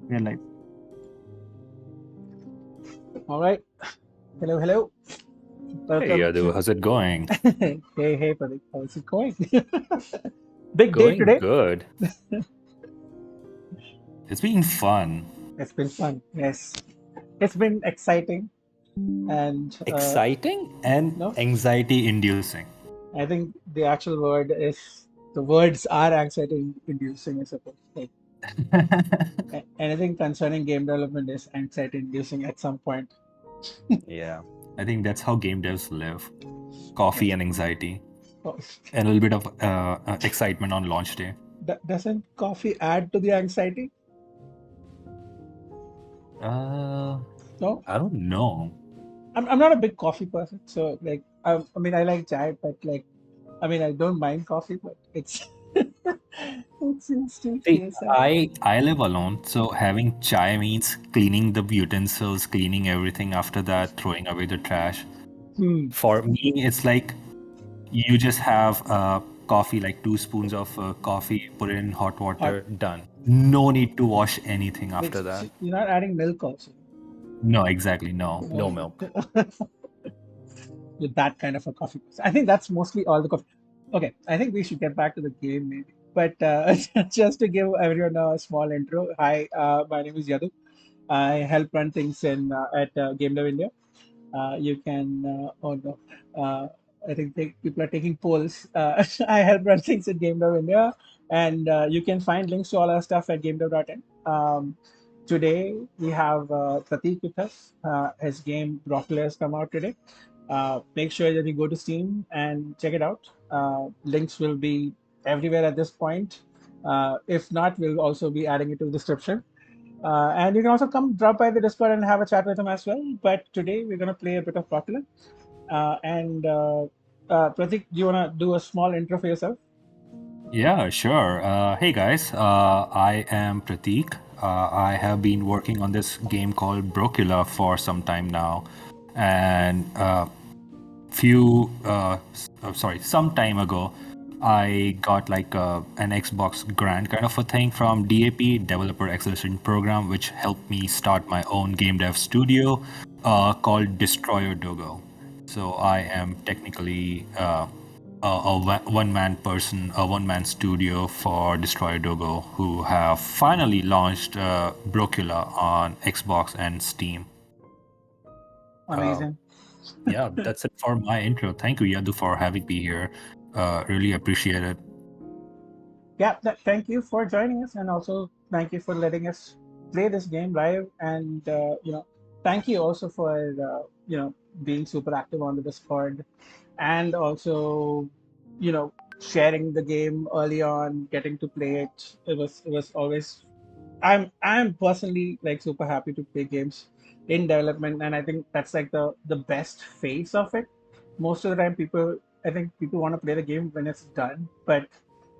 We're live. All right. Hello. Hey, Welcome Yadu, to. how's it going? Hey, Pradeep. How's it going? Big day Going today. good. It's been fun. It's been fun. Yes, it's been exciting, and Exciting and no, anxiety inducing. I think the actual word is the words are anxiety-inducing. I suppose. Like anything concerning game development is anxiety-inducing at some point. Yeah, I think that's how game devs live. Coffee Yes. and anxiety, Oh, and a little bit of excitement on launch day. doesn't coffee add to the anxiety? Uh, No. I don't know. I'm not a big coffee person, so like I mean I like chai, but like I mean I don't mind coffee, but it's it seems to See, taste like I live alone, so having chai means cleaning the utensils, cleaning everything after that, throwing away the trash. hmm. For me, it's like you just have coffee, like 2 spoons of coffee, put it in hot Hot. water, done. No need to wash anything Wait, after so that. you're not adding milk also? No, exactly. No, no No, milk. with that kind of a coffee person. I think that's mostly all the coffee. Okay, I think we should get back to the game maybe. But just to give everyone a small intro, hi, my name is Yadu. I help run things in at Gamedev India. You can, oh no, I think people are taking polls. I help run things at Gamedev India, and you can find links to all our stuff at Gamedev.in. Today we have Prateek with us. His game Brocula has come out today. Make sure that you go to Steam and check it out. Links will be everywhere at this point. If not, we'll also be adding it to the description. And you can also come drop by the Discord and have a chat with him as well. But today we're going to play a bit of Popular. Pratik, do you want to do a small intro for yourself? Yeah, sure. Hey guys, I am Prateek. I have been working on this game called Brocula for some time now, and some time ago, I got like an Xbox grant kind of a thing from DAP, Developer Acceleration Program, which helped me start my own game dev studio called Destroyer Dogo. So I am technically a one-man person, a one-man studio for Destroyer Dogo, who have finally launched Brocula on Xbox and Steam. Uh, Amazing. yeah, that's it for my intro. Thank you, Yadu, for having me here. Really appreciate it. Yeah, thank you for joining us, and also thank you for letting us play this game live. And thank you also for being super active on the Discord, and also sharing the game early on, getting to play it. It was always. I'm personally like super happy to play games in development, and I think that's like the best phase of it. Most of the time, I think people want to play the game when it's done, but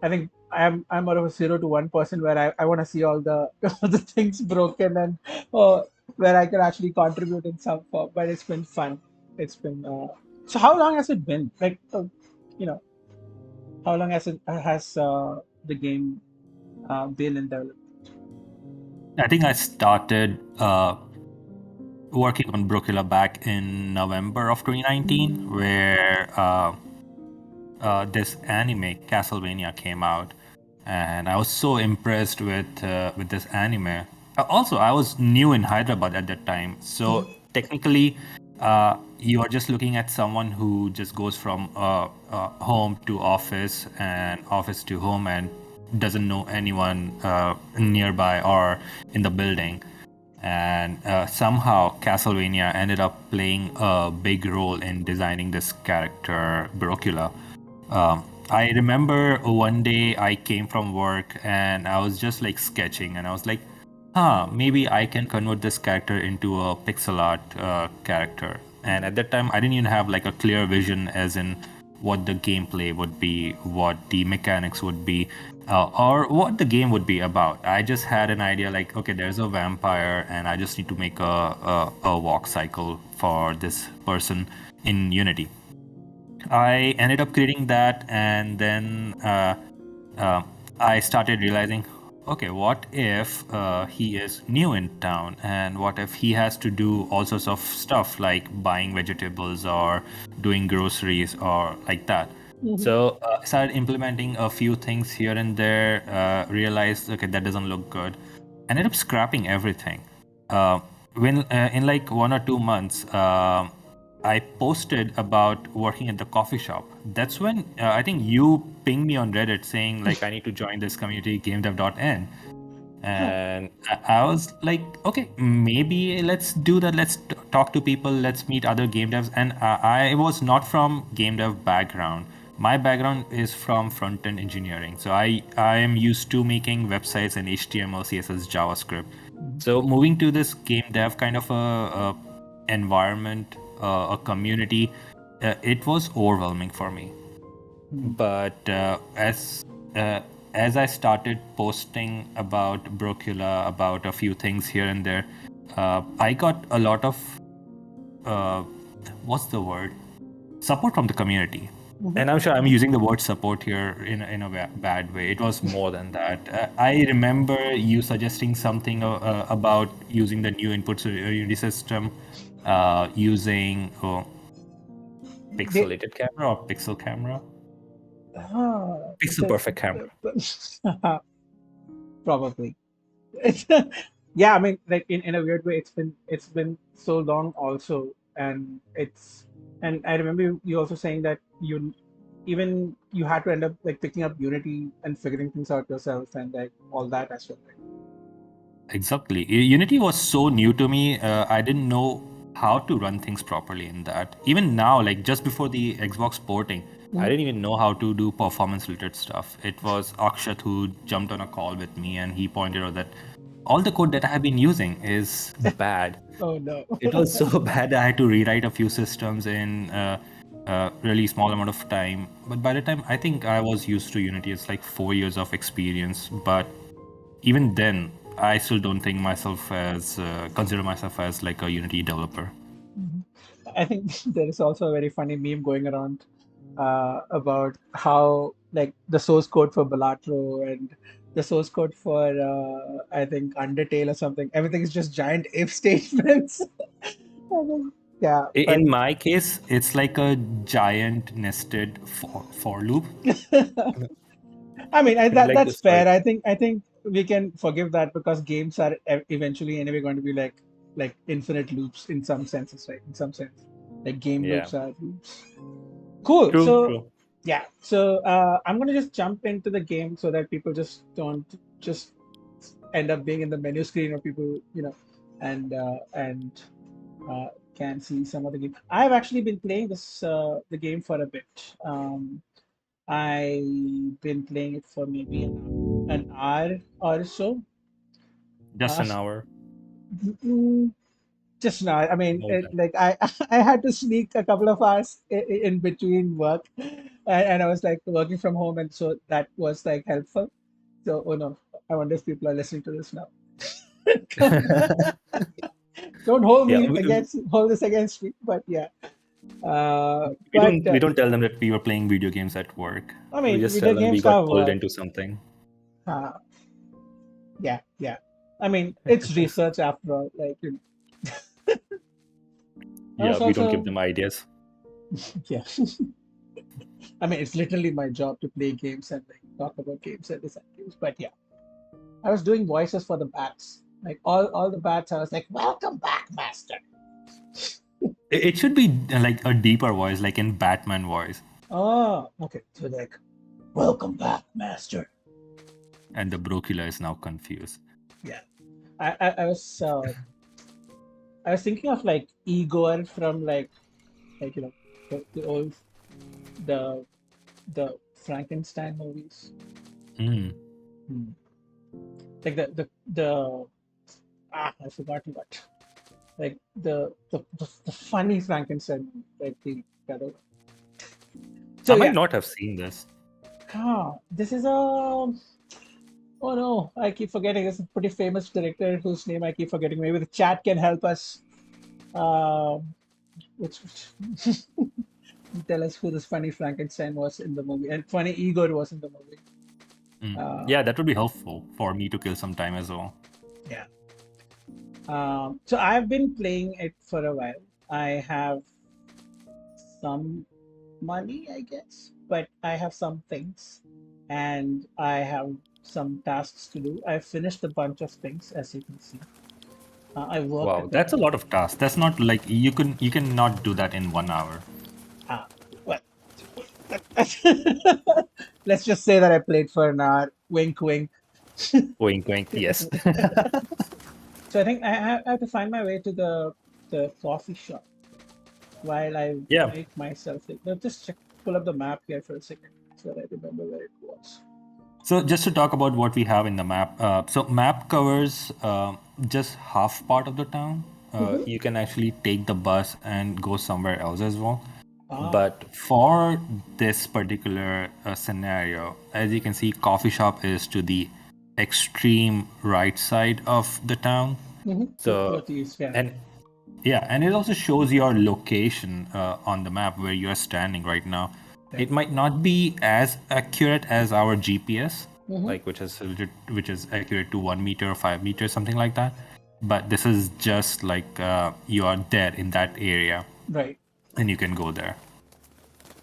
I think I'm out of a 0 to 1% where I want to see all the all the things broken and where I can actually contribute in some form. But it's been fun. It's been so. How long has it been? Like you know, how long has the game been in development? I think I started working on Brokila back in November of 2019, where this anime Castlevania came out, and I was so impressed with this anime. Also, I was new in Hyderabad at that time, so technically, you are just looking at someone who just goes from home to office and office to home and doesn't know anyone nearby or in the building. And somehow Castlevania ended up playing a big role in designing this character, Brocula. I remember one day I came from work and I was just like sketching, and I was like, maybe I can convert this character into a pixel art character. And at that time, I didn't even have like a clear vision as in what the gameplay would be, what the mechanics would be, or what the game would be about. I just had an idea like, okay, there's a vampire, and I just need to make a walk cycle for this person in Unity. I ended up creating that, and then uh, I started realizing, okay, what if he is new in town, and what if he has to do all sorts of stuff like buying vegetables or doing groceries or like that? So I started implementing a few things here and there, realized, okay, that doesn't look good. Ended up scrapping everything. Uh, when in like 1 or 2 months, I posted about working at the coffee shop. That's when I think you pinged me on Reddit saying like I need to join this community, Gamedev.in. And I was like, okay, maybe let's do that. Let's talk to people. Let's meet other game devs. And I was not from game dev background. My background is from front end engineering. So I am used to making websites in HTML, CSS, JavaScript. So moving to this game dev kind of a environment, a community, it was overwhelming for me. But uh, as I started posting about Brocula, about a few things here and there, I got a lot of what's the word? Support from the community. And I'm sure I'm using the word support here in a bad way. It was more than that. I remember you suggesting something about using the new inputs Unity system, using pixelated camera or pixel camera. Pixel perfect camera. Probably. Yeah, I mean, like in a weird way, it's been so long also, and I remember you also saying that you had to end up like picking up Unity and figuring things out yourself and like all that as well. Right? Exactly. Unity was so new to me. I didn't know how to run things properly in that. Even now, like just before the Xbox porting, I didn't even know how to do performance related stuff. It was Akshat who jumped on a call with me and he pointed out that all the code that I have been using is bad. Oh no. It was so bad I had to rewrite a few systems in a really small amount of time. But by the time I think I was used to Unity, it's like 4 years of experience. But even then, I still don't think myself as consider myself as like a Unity developer. I think there is also a very funny meme going around about how like the source code for Balatro and the source code for I think Undertale or something. Everything is just giant if statements. I think, yeah, but In my case, it's like a giant nested for loop. I mean Like that's this, sorry. fair. I think we can forgive that because games are eventually anyway going to be like infinite loops in some senses, right? In some sense, like game Yeah. loops are loops. Cool. True, So true. yeah, so I'm gonna just jump into the game so that people just don't just end up being in the menu screen or people, and uh, can see some of the game. I've actually been playing the game for a bit. I've been playing it for maybe an hour or so. Just Uh, an hour. mm, just now. I mean, More than. like I I had to sneak a couple of hours in between work, and I was like working from home, and so that was like helpful. So, oh no, I wonder if people are listening to this now. Don't Yeah, hold this against me, but yeah. we But don't tell them that we were playing video games at work. I We mean, just video tell them we games got have pulled work. into something. Uh, yeah, yeah. I mean, it's research after all. Like, I Yeah, was we don't give also, them ideas. yeah. I mean, it's literally my job to play games and like talk about games and design games. But yeah, I was doing voices for the bats. Like all the bats, I was like, "Welcome back, master." It should be like a deeper voice, like in Batman voice. Oh, okay. So like, "Welcome back, master." And the Brocula is now confused. Yeah, I was thinking of like Igor from like the old the the Frankenstein movies. Mm. Hmm. Like the I forgot what. Like the funny Frankenstein, like the other one. I So might yeah, not have seen this. this is a oh no, I keep forgetting. It's a pretty famous director whose name I keep forgetting. Maybe the chat can help us. Which tell us who this funny Frankenstein was in the movie and funny Igor was in the movie. Yeah, that would be helpful for me to kill some time as well. Yeah. So I've been playing it for a while. I have some money, I guess, but I have some things and I have some tasks to do. I finished a bunch of things, as you can see. I work Wow, at the that's a lot of tasks. That's not like you cannot do that in 1 hour. uh, well, let's just say that I played for an hour. Wink, wink. Wink, wink. Yes. So I think I have to find my way to the coffee shop while I Yeah. make myself. Just pull up the map here for a second so that I remember where it was. So just to talk about what we have in the map. So map covers just half part of the town. Mhm. You can actually take the bus and go somewhere else as well. Ah, But for this particular scenario, as you can see, coffee shop is to the extreme right side of the town. So, Northeast, yeah. and yeah, and it also shows your location on the map where you are standing right now. Right. It might not be as accurate as our GPS, Mhm. like which is accurate to 1 meter or 5 meters, something like that. But this is just like you are there in that area, Right. and you can go there.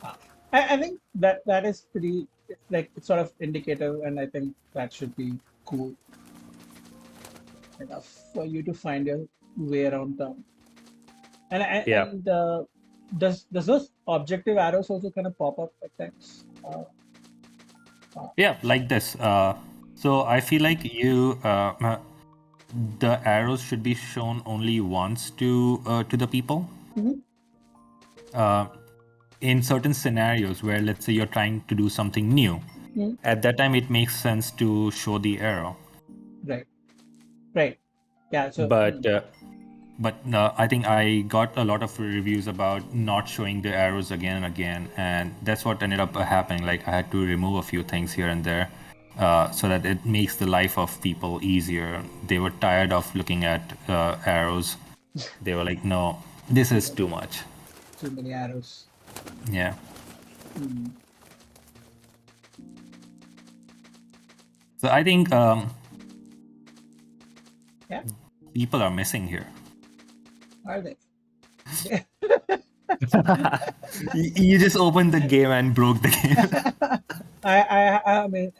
Ah. I think that is pretty like it's sort of indicative, and I think that should be cool enough for you to find your way around town. And Yeah. does those objective arrows also kind of pop up at times? Yeah, like this. So I feel like the arrows should be shown only once to the people. Mhm. Uh, in certain scenarios where, let's say, you're trying to do something new, Mhm. at that time it makes sense to show the arrow. Right. Right. Yeah. So. But I think I got a lot of reviews about not showing the arrows again and again, and that's what ended up happening. Like I had to remove a few things here and there, so that it makes the life of people easier. They were tired of looking at arrows. They were like, "No, this is too much." Too many arrows. Yeah. Hmm. So I think Yeah. people are missing here. Are they? You just opened the game and broke the game. I mean,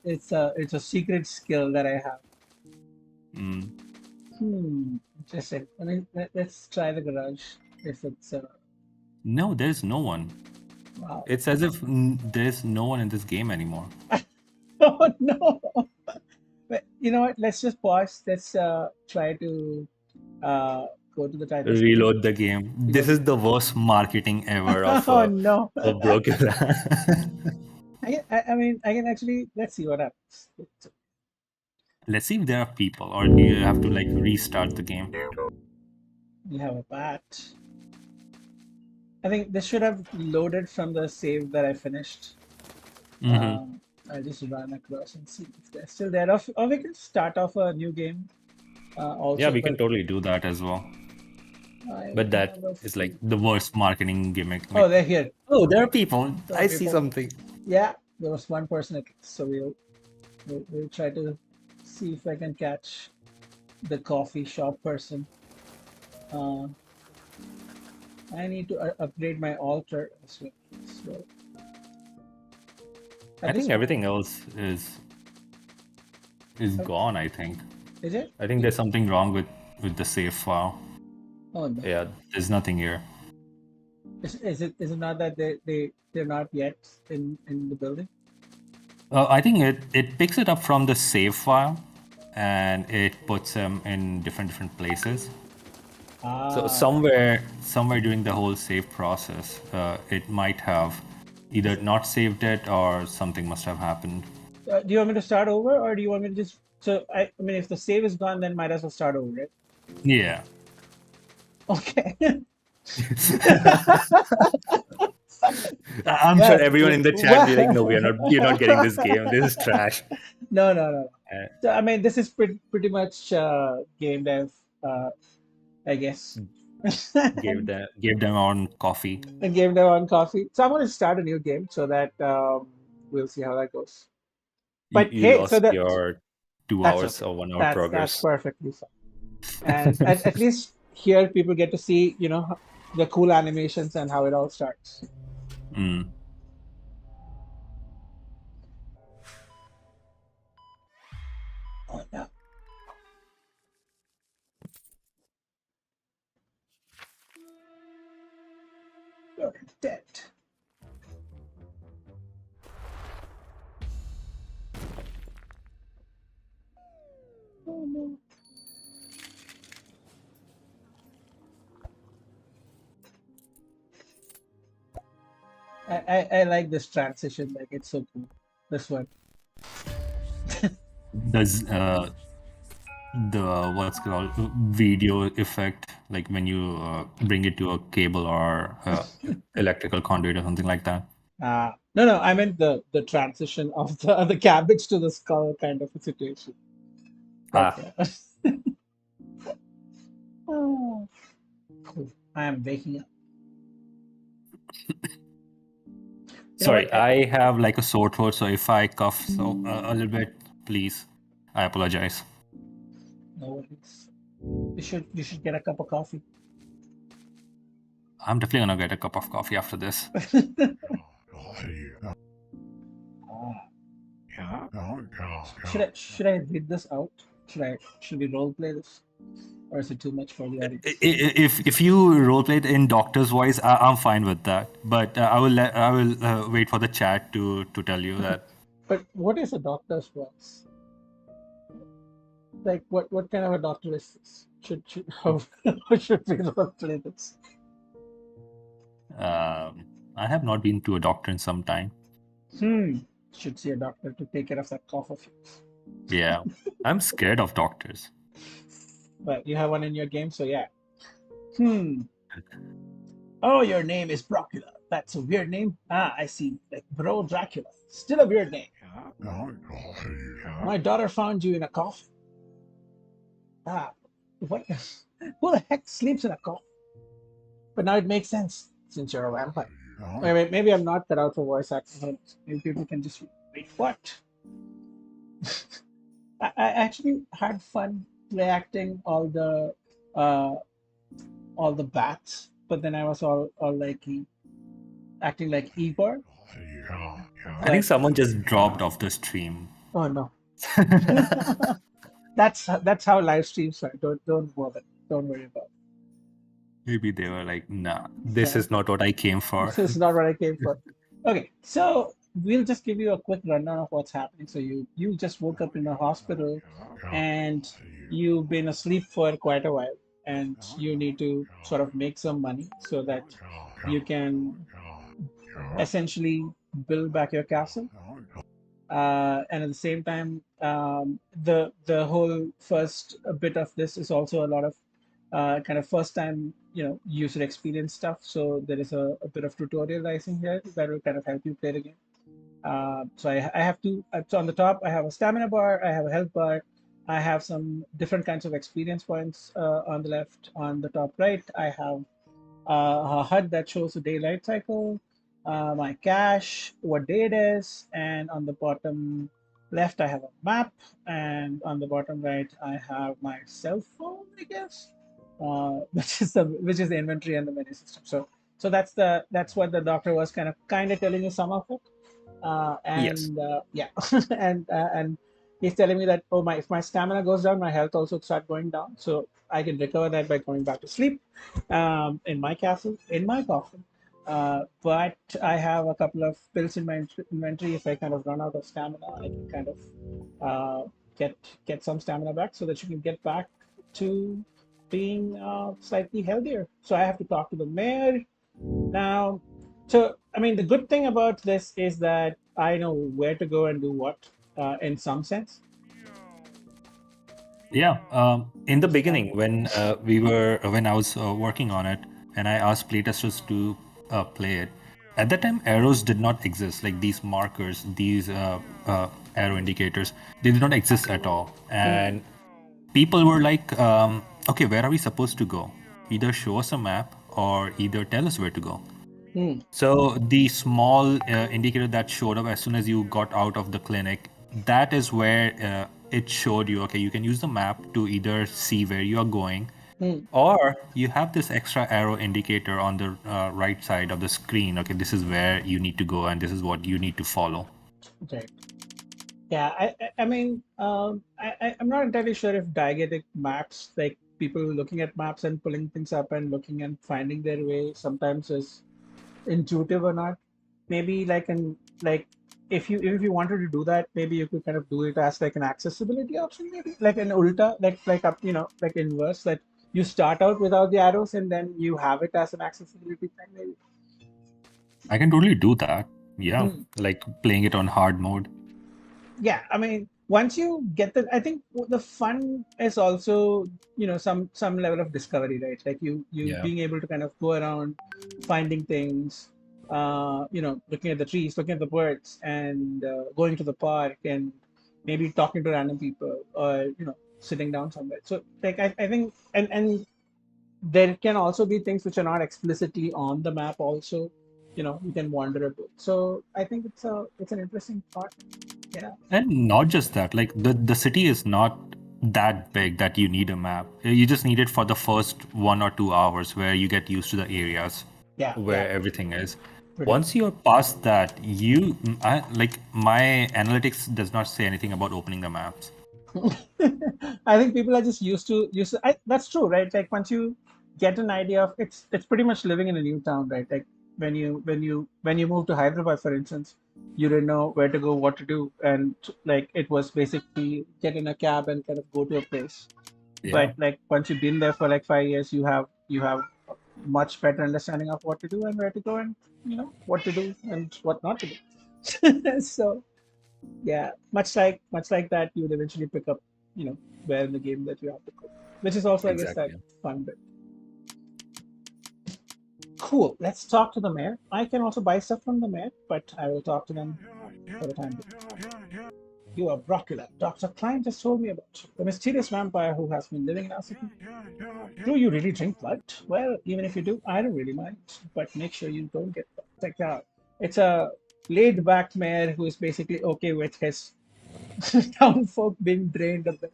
it's a secret skill that I have. Mm. Interesting. I mean, let's try the garage if it's No, there's no one. wow. It's as if there's no one in this game anymore. Oh no. But you know what? Let's just pause. Let's try to uh, go to the title screen. Reload the game. This Reload. is the worst marketing ever Oh no. of Brocula. I mean, I can actually. Let's see what happens. Let's see if there are people, or do you have to like restart the game? We have a bat. I think this should have loaded from the save that I finished. I'll just run across and see if they're still there. Or we can start off a new game also. Yeah, we can But totally do that as well. I But that have a is few. like the worst marketing gimmick. Oh, they're here. Oh, there are people. There are I see people. something. Yeah, there was one person at least. So we'll try to see if I can catch the coffee shop person. Uh, I need to upgrade my altar as well. So I at this think point, everything else is gone. I think. is it? I think there's something wrong with the save file. Oh no. Yeah, there's nothing here. Is it not that they're not yet in the building? I think it picks it up from the save file, and it puts them in different places. So Ah, somewhere during the whole save process, it might have either not saved it or something must have happened. do you want me to start over, or do you want me to just? So I mean, if the save is gone, then might as well start over, right? Yeah. Okay. I'm Yeah. sure everyone in the chat be like, no, you're not getting this game. This is trash. No, no, no. Uh, So, I mean, this is pretty much game dev, I guess. gave them on coffee. And game dev on coffee. So I'm going to start a new game so that we'll see how that goes. But You hey, so lost your 2 hours that's okay. or 1 hour That's progress. perfectly fine. And at least here people get to see, the cool animations and how it all starts. Mm. Oh no. You're dead. Oh no. I like this transition, like it's so cool. This one. Does the what's called video effect, like when you bring it to a cable or electrical conduit or something like that? No, I meant the transition of the cabbage to the skull kind of a situation. But Ah, yeah. Oh, cool. I am waking up. You know sorry, what? I have like a sore throat, so if I cough a little bit, please, I apologize. No worries. You should get a cup of coffee. I'm definitely gonna get a cup of coffee after this. Should I read this out? Should we role play this, or is it too much for the audience? If you roleplay it in doctor's voice, I'm fine with that. But I will wait for the chat to tell you that. But what is a doctor's voice? Like what kind of a doctor is this? Should how should we role play this? I have not been to a doctor in some time. Should see a doctor to take care of that cough of yours. Yeah, I'm scared of doctors. But you have one in your game, so yeah. Oh, your name is Brocula. That's a weird name. Ah, I see. Like Bro Dracula. Still a weird name. My daughter found you in a coffin. Ah, what? Who the heck sleeps in a coffin? But now it makes sense since you're a vampire. Maybe I'm not cut out for voice acting. Maybe people can just wait. What? I actually had fun play acting uh, all the bats, but then I was all like acting like Igor. I think But someone just dropped off the stream. oh no, that's how live streams are. Don't bother. Don't worry about it. Maybe they were like, nah, this Yeah, is not what I came for. this is not what I came for. Okay, so we'll just give you a quick rundown of what's happening. So you just woke up in a hospital, and you've been asleep for quite a while, and you need to sort of make some money so that you can essentially build back your castle. And at the same time, the whole first bit of this is also a lot of kind of first time user experience stuff. So there is a bit of tutorializing here that will kind of help you play the game. So I have to. So on the top, I have a stamina bar, I have a health bar, I have some different kinds of experience points on the left. On the top right, I have a HUD that shows the daylight cycle, my cache, what day it is, and on the bottom left I have a map, and on the bottom right I have my cell phone, I guess, which is the inventory and the menu system. So that's what the doctor was kind of telling you some of it, Yes. and yeah, and he's telling me that if my stamina goes down, my health also start going down. So I can recover that by going back to sleep in my castle, in my coffin. But I have a couple of pills in my inventory. If I kind of run out of stamina, I can kind of get some stamina back so that you can get back to being slightly healthier. So I have to talk to the mayor now. So I mean, the good thing about this is that I know where to go and do what, in some sense. Yeah. In the beginning, when I was working on it, and I asked playtesters to play it, at that time arrows did not exist. Like these markers, these arrow indicators, they did not exist at all. And people were like, okay, where are we supposed to go? Either show us a map or either tell us where to go. Hmm. So the small indicator that showed up as soon as you got out of the clinic that is where it showed you, okay, you can use the map to either see where you are going, or you have this extra arrow indicator on the right side of the screen. Okay, this is where you need to go, and this is what you need to follow. Okay. Yeah, I mean, I'm not entirely sure if diegetic maps, like people looking at maps and pulling things up and looking and finding their way, sometimes is intuitive or not. Maybe like if you wanted to do that, maybe you could kind of do it as like an accessibility option, maybe like an ulta, like up, like inverse, that you start out without the arrows and then you have it as an accessibility thing, maybe. I can totally do that. Yeah, Hmm. like playing it on hard mode. Yeah, I mean, once you get the, I think the fun is also, some level of discovery, right? Like you Yeah. being able to kind of go around finding things, looking at the trees, looking at the birds, and going to the park and maybe talking to random people, or sitting down somewhere. So like I think, and there can also be things which are not explicitly on the map also, you can wander a bit. So I think it's an interesting thought. Yeah. And not just that, like the city is not that big that you need a map. You just need it for the first 1 or 2 hours where you get used to the areas Yeah, yeah, where everything is. pretty much. Once you're past that, like my analytics does not say anything about opening the maps. I think people are just used to. That's true, right? Like once you get an idea of it's pretty much living in a new town, right? Like when you move to Hyderabad, for instance, you didn't know where to go, what to do, and like it was basically get in a cab and kind of go to a place. Yeah, But like once you've been there for like 5 years, you have a much better understanding of what to do and where to go, and what to do and what not to do. So yeah, much like that, you would eventually pick up, where in the game that you have to go, which is also, I guess, that exactly. fun bit. Cool. Let's talk to the mayor. I can also buy stuff from the mayor, but I will talk to them for the time being. You are Brocula. Dr. Klein just told me about the mysterious vampire who has been living in our city. Do you really drink blood? Well, even if you do, I don't really mind. But make sure you don't get checked out. It's a laid back mayor who is basically okay with his town folk being drained a bit.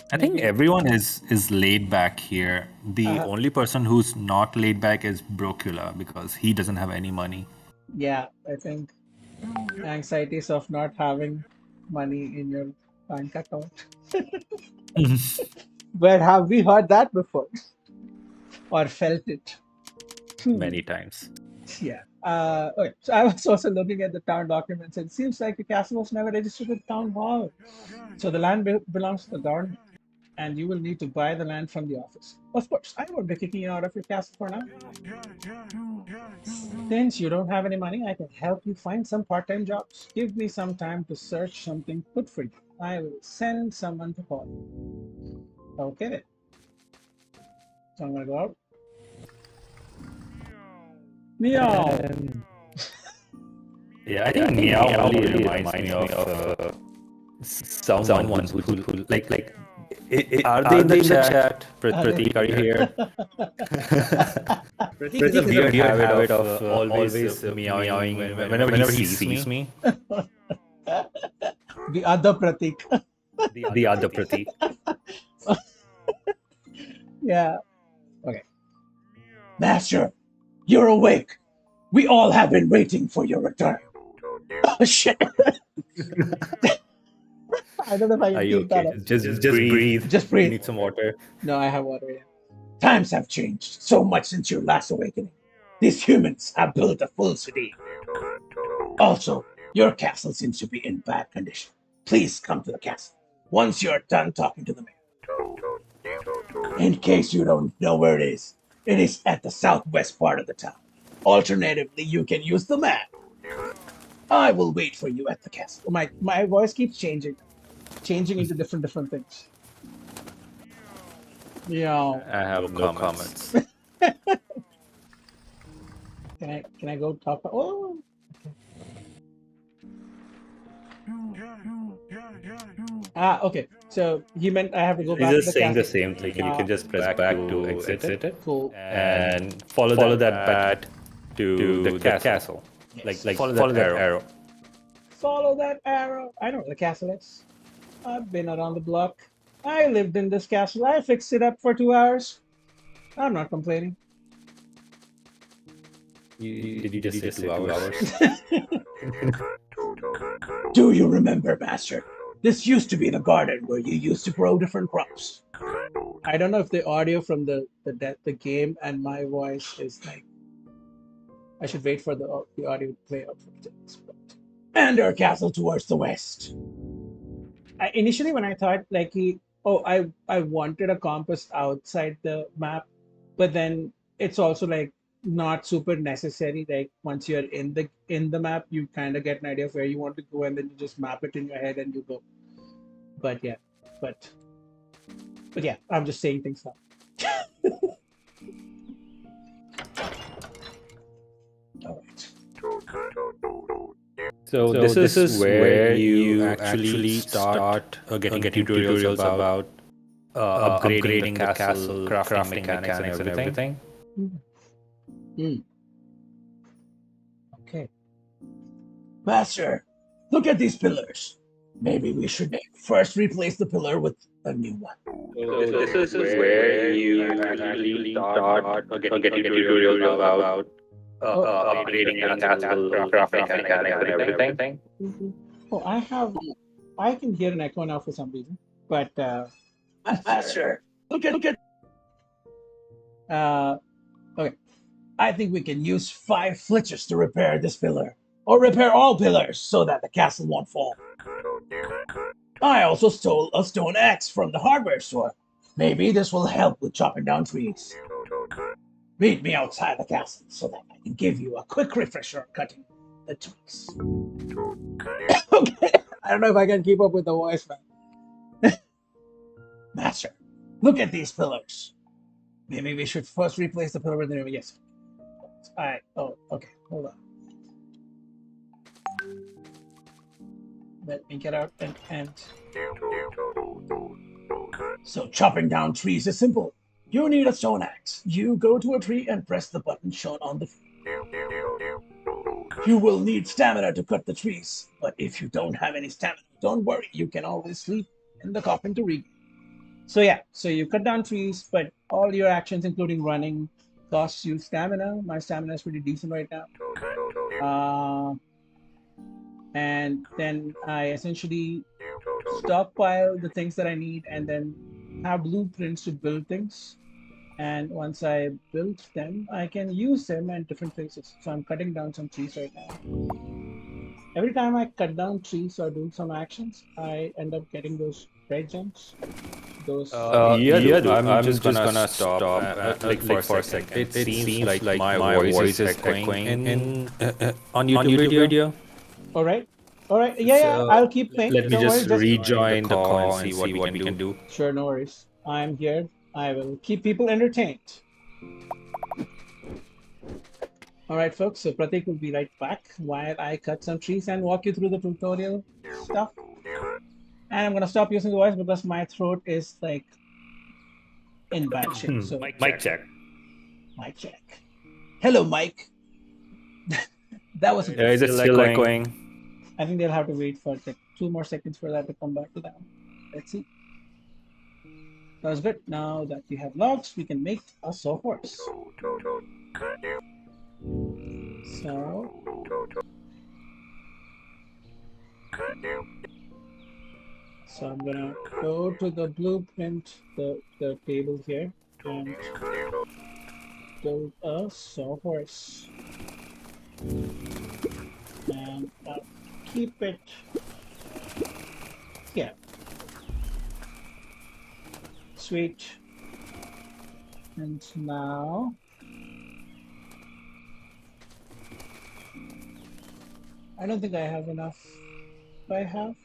I think Maybe. everyone is laid back here. The Uh, only person who's not laid back is Brocula because he doesn't have any money. yeah, I think anxieties of not having money in your bank account. Where have we heard that before or felt it? Many times. Yeah. Okay. So I was also looking at the town documents. It seems like the castle was never registered with town hall. So the land belongs to the government, and you will need to buy the land from the office. Of course, I won't be kicking you out of your castle for now. Since you don't have any money, I can help you find some part-time jobs. Give me some time to search something good for you. I will send someone to call you. Okay then. So I'm gonna go out. Meow. Yeah, I think Meow only reminds me of someone who like are they in the chat? Pratik, are you here? Pratik is a weird habit of always meowing whenever he sees me. The other Pratik. The other Pratik. Yeah. Okay. Master, you're awake. We all have been waiting for your return. Oh shit. I don't know if I Are can you keep that okay? up. Just breathe. Just You breathe. need some water. No, I have water. Yeah. Times have changed so much since your last awakening. These humans have built a full city. Also, your castle seems to be in bad condition. Please come to the castle once you're done talking to the mayor. In case you don't know where it is at the southwest part of the town. Alternatively, you can use the map. I will wait for you at the castle. My voice keeps changing into different things. Yeah. I have no comments. Can I go talk? Oh. Okay. So you meant I have to go He's back to just the saying the castle. same thing. You can just press back to exit it Cool. and follow that bat to the castle. Like follow that arrow. follow that arrow. I know where the castle is. I've been around the block. I lived in this castle. I fixed it up for 2 hours. I'm not complaining. Did you just say 2 hours? Do you remember, Master? This used to be the garden where you used to grow different crops. I don't know if the audio from the game and my voice is like. I should wait for the audio to play out for this. And our castle towards the west. Initially, when I thought like I wanted a compass outside the map, but then it's also like not super necessary. Like once you're in the map, you kind of get an idea of where you want to go, and then you just map it in your head and you go. But yeah, but yeah, I'm just saying things now. All right. So this is where you actually start getting tutorials about upgrading the castle, crafting mechanics and everything. Okay. Master, look at these pillars. Maybe we should first replace the pillar with a new one. So this is where you actually start getting tutorials about upgrading the castle, crafting mechanics and everything. Oh, I can hear an echo now for some reason. But Master, look at okay. I think we can use 5 flitches to repair this pillar. Or repair all pillars so that the castle won't fall. I also stole a stone axe from the hardware store. Maybe this will help with chopping down trees. Meet me outside the castle so that I can give you a quick refresher on cutting the trees. Okay, I don't know if I can keep up with the voice, man. Master, look at these pillars. Maybe we should first replace the pillar with the new. Yes. Alright. Oh, okay. Hold on. Let me get out and. So chopping down trees is simple. You need a stone axe. You go to a tree and press the button shown on the. You will need stamina to cut the trees, but if you don't have any stamina, don't worry. You can always sleep in the coffin to read. So yeah, so you cut down trees, but all your actions, including running, costs you stamina. My stamina is pretty decent right now. And then I essentially stockpile the things that I need and then have blueprints to build things. And once I build them, I can use them at different places. So I'm cutting down some trees right now. Every time I cut down trees or do some actions, I end up getting those red gems. Those. Yadu, I'm just gonna stop like for a second. It seems like my voice is echoing in on YouTube video. All right. Yeah. I'll keep playing. Let me Don't just worry, rejoin the call and see what we can do. Sure, no worries. I'm here. I will keep people entertained. All right, folks. So Pratik will be right back while I cut some trees and walk you through the tutorial stuff. And I'm gonna stop using the voice because my throat is like in bad shape. So Mic check. Mic check. Hello, Mike. That was. Is it still echoing? I think they'll have to wait for like 2 more seconds for that to come back to them. Let's see. That was good. Now that we have logs, we can make a sawhorse. So I'm gonna go to the blueprint, the table here, and build a sawhorse. And I'll keep it here. Sweet. And now I don't think I have enough. Do I have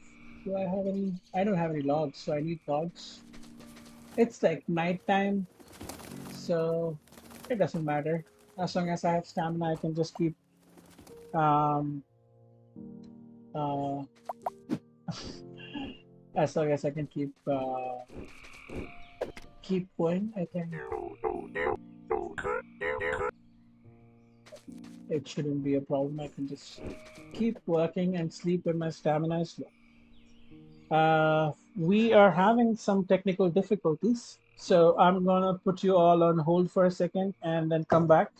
any? I don't have any logs, so I need logs. It's like nighttime, so it doesn't matter. As long as I have stamina, I can just keep as long as I can keep going, I can. it shouldn't be a problem. I can just keep working and sleep when my stamina is low. We are having some technical difficulties, so I'm gonna put you all on hold for a second and then come back.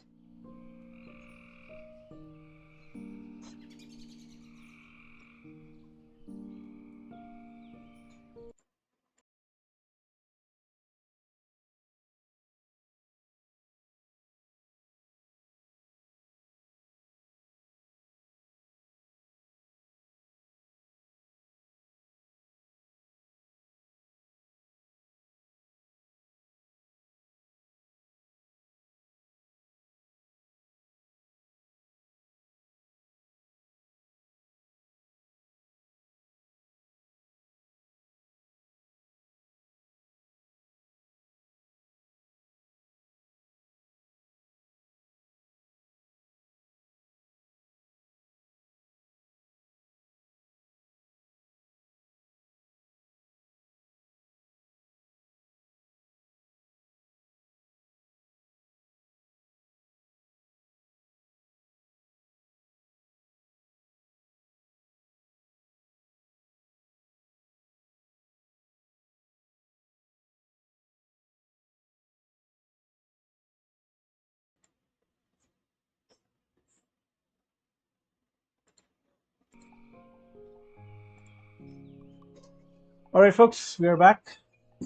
All right, folks, we are back.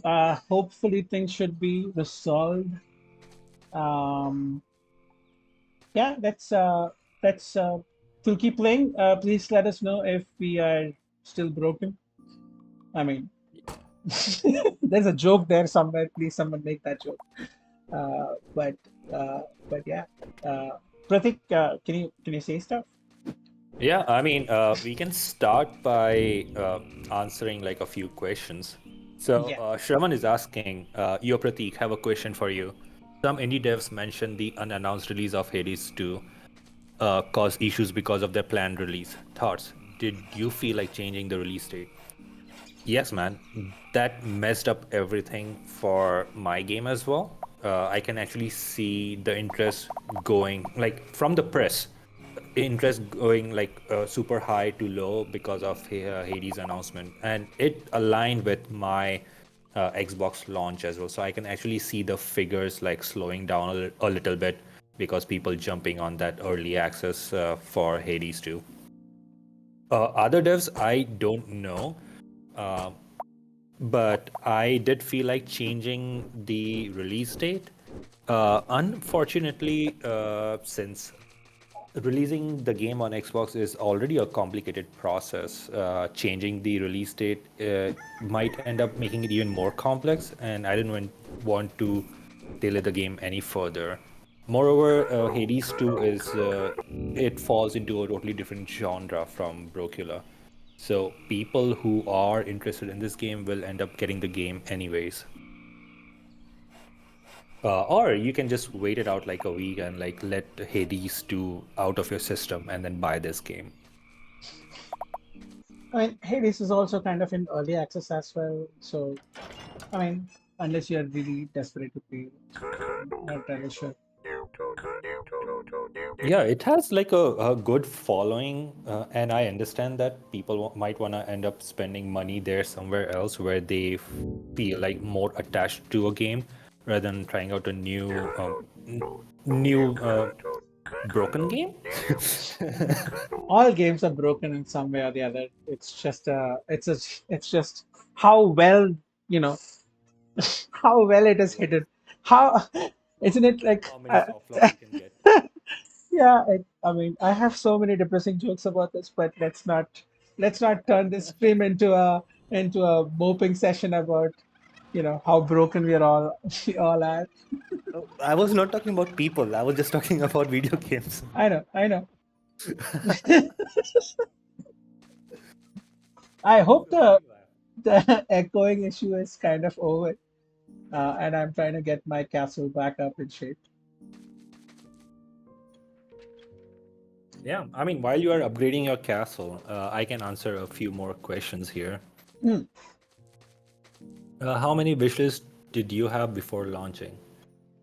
Hopefully, things should be resolved. Um, yeah, let's we'll keep playing. Please let us know if we are still broken. I mean, there's a joke there somewhere. Please, someone make that joke. Uh, but uh, but yeah, uh, Pratik, can you say stuff? Yeah, I mean, we can start by answering like a few questions. So, Yeah. Shravan is asking, Yo Pratik, have a question for you. Some indie devs mentioned the unannounced release of Hades 2 caused issues because of their planned release. Thoughts? Did you feel like changing the release date? Yes, man. That messed up everything for my game as well. I can actually see the interest going, like from the press, interest going like super high to low because of Hades announcement, and it aligned with my Xbox launch as well. So I can actually see the figures like slowing down a little bit because people jumping on that early access for Hades 2. Other devs, I don't know. Uh, but I did feel like changing the release date. Unfortunately, since releasing the game on Xbox is already a complicated process, changing the release date might end up making it even more complex, and I didn't want to delay the game any further. Moreover, Hades 2 is it falls into a totally different genre from Brocula. So people who are interested in this game will end up getting the game anyways. Or you can just wait it out like a week and like let Hades 2 out of your system and then buy this game. I mean, Hades is also kind of in early access as well. So, I mean, unless you're really desperate to pay, I'm not really sure. Yeah, it has like a good following, and I understand that people might want to end up spending money there somewhere else where they feel like more attached to a game rather than trying out a new broken game. All games are broken in some way or the other. It's just how well, you know, how well it is hidden. How isn't it like How many soft launch you can get? yeah, I mean, I have so many depressing jokes about this, but let's not turn this stream into a moping session about, how broken we all are. Oh, I was not talking about people. I was just talking about video games. I know. I hope So anyway. the echoing issue is kind of over, and I'm trying to get my castle back up in shape. Yeah, I mean, while you are upgrading your castle, I can answer a few more questions here. Hmm. How many wishlists did you have before launching?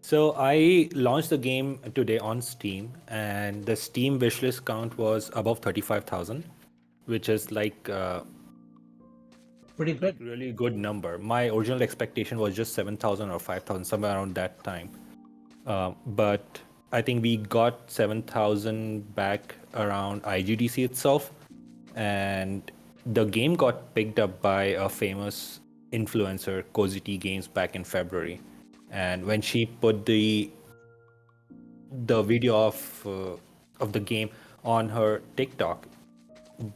So I launched the game today on Steam, and the Steam wishlist count was above 35,000, which is like Pretty good. really good number. My original expectation was just 7,000 or 5,000, somewhere around that time. But I think we got 7,000 back around IGDC itself, and the game got picked up by a famous influencer, Cozy T Games, back in February. And when she put the video of the game on her TikTok,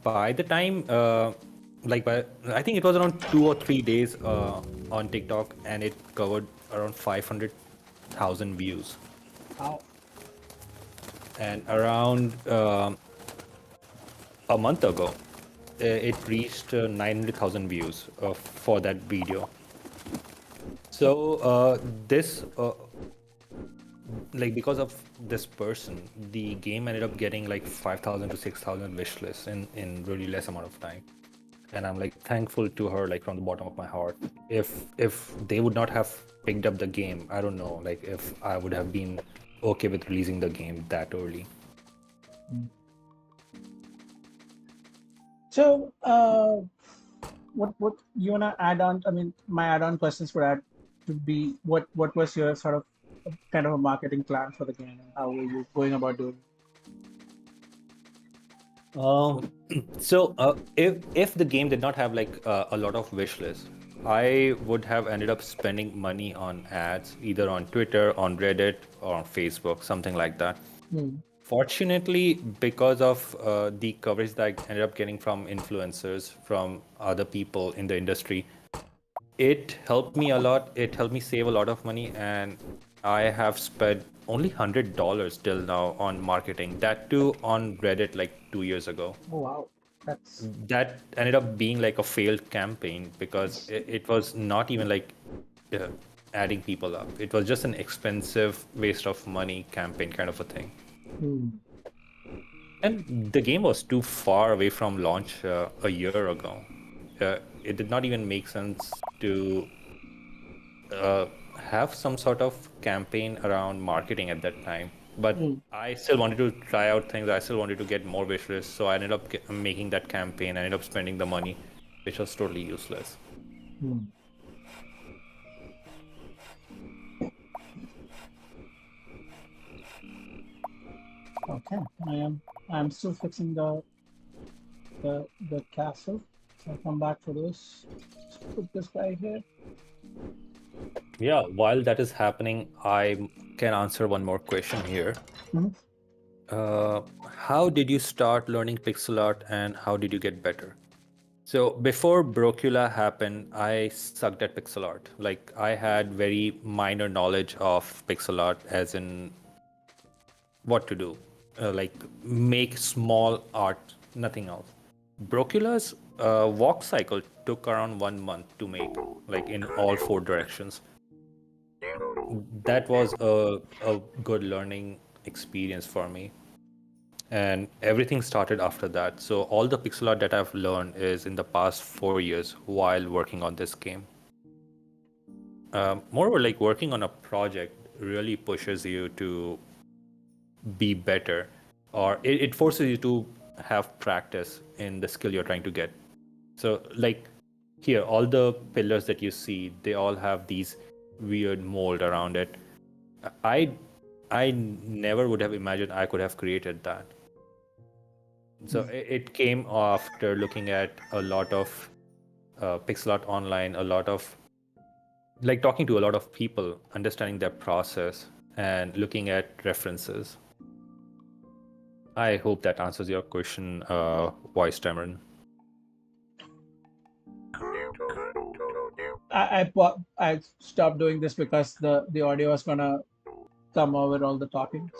by the time by I think it was around 2 or 3 days on TikTok, and it covered around 500,000 views. Wow. And around a month ago, it reached 900,000 views for that video. So this because of this person, the game ended up getting like 5,000 to 6,000 wish lists in really less amount of time. And I'm like thankful to her, like from the bottom of my heart. If they would not have picked up the game, I don't know, like if I would have been okay with releasing the game that early. So, what you wanna add on? I mean, my add-on questions for that would be what was your sort of kind of a marketing plan for the game, and how were you going about doing it? So if the game did not have like a lot of wish lists, I would have ended up spending money on ads, either on Twitter, on Reddit, or on Facebook, something like that. Fortunately, because of the coverage that I ended up getting from influencers, from other people in the industry, it helped me a lot. It helped me save a lot of money, and I have spent only $100 till now on marketing. That too on Reddit like 2 years ago. Oh wow, that's That ended up being like a failed campaign because it was not even like adding people up. It was just an expensive waste of money campaign kind of a thing. And the game was too far away from launch a year ago. It did not even make sense to have some sort of campaign around marketing at that time. But I still wanted to try out things. I still wanted to get more wish lists. So I ended up making that campaign. I ended up spending the money, which was totally useless. okay. I'm still fixing the castle. So I'll come back for this. Let's put this guy here. Yeah, while that is happening, I can answer one more question here. How did you start learning pixel art, and how did you get better? So before Brocula happened, I sucked at pixel art. Like I had very minor knowledge of pixel art, as in what to do, like make small art, nothing else. Brocula's walk cycle took around 1 month to make, like in all 4 directions. That was a good learning experience for me. And everything started after that. So all the pixel art that I've learned is in the past 4 years while working on this game. Moreover, like working on a project really pushes you to be better, or it forces you to have practice in the skill you're trying to get. So like here, all the pillars that you see, they all have these weird mold around it. I never would have imagined I could have created that. So it came after looking at a lot of pixel art online, a lot of like talking to a lot of people, understanding their process, and looking at references. I hope that answers your question, Voice Cameron. I stopped doing this because the audio was gonna come over all the talking.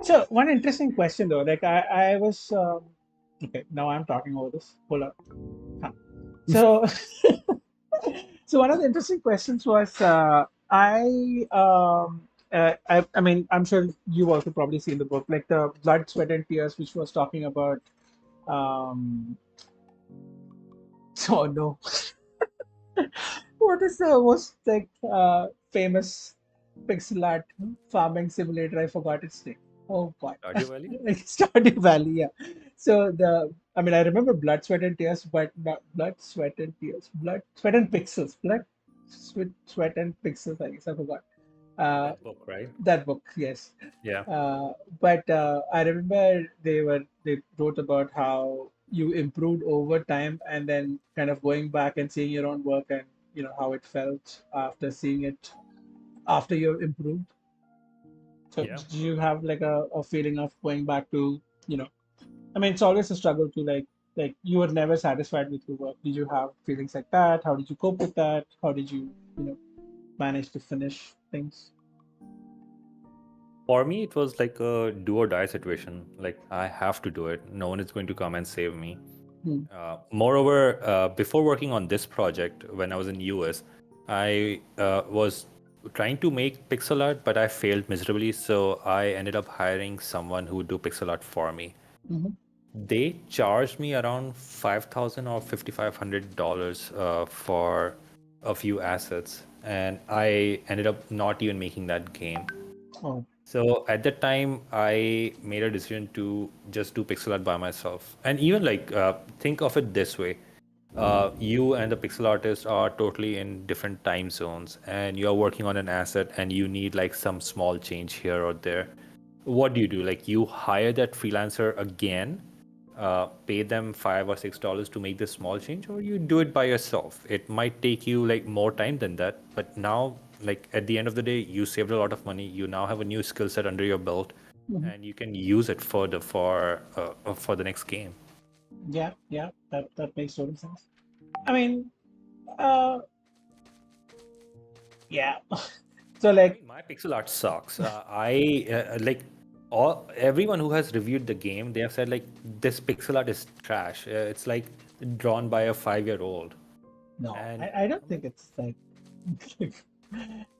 So one interesting question though, like I was okay. Now I'm talking over this. Hold on. So so one of the interesting questions was I mean I'm sure you've also probably seen the book, like the Blood, Sweat and Tears, which was talking about um, oh no. What is the most like famous pixel art farming simulator? I forgot its name. Oh God. Stardew Valley? Stardew Valley, yeah. So I mean, I remember Blood, Sweat, and Tears, but not Blood, Sweat, and Tears. Blood, Sweat, and Pixels. Blood, Sweat, and Pixels. I guess I forgot. Uh, That book, right? that book, yes. Yeah. But I remember they wrote about how you improved over time, and then kind of going back and seeing your own work and how it felt after seeing it after you've improved. So Yeah. did you have like a feeling of going back to, I mean, it's always a struggle to like you were never satisfied with your work. Did you have feelings like that? How did you cope with that? How did you manage to finish things? For me, it was like a do or die situation. Like, I have to do it. No one is going to come and save me. Hmm. Moreover, before working on this project, when I was in US, I was trying to make pixel art, but I failed miserably. So I ended up hiring someone who would do pixel art for me. Mm-hmm. They charged me around $5,000 or $5,500 for a few assets, and I ended up not even making that game. Oh. So at that time, I made a decision to just do pixel art by myself. And even like, think of it this way. You and the pixel artist are totally in different time zones, and you're working on an asset and you need like some small change here or there. What do? Like, you hire that freelancer again, pay them $5 or $6 to make this small change, or you do it by yourself. It might take you like more time than that, but now, like, at the end of the day, you saved a lot of money. You now have a new skill set under your belt, Mm-hmm. and you can use it further for the next game. Yeah, yeah, that makes total sense. I mean, uh, yeah. So I like, mean, my pixel art sucks. I like all everyone who has reviewed the game. They have said like this pixel art is trash. It's like drawn by a 5-year-old, no, and I don't I'm think like, it's like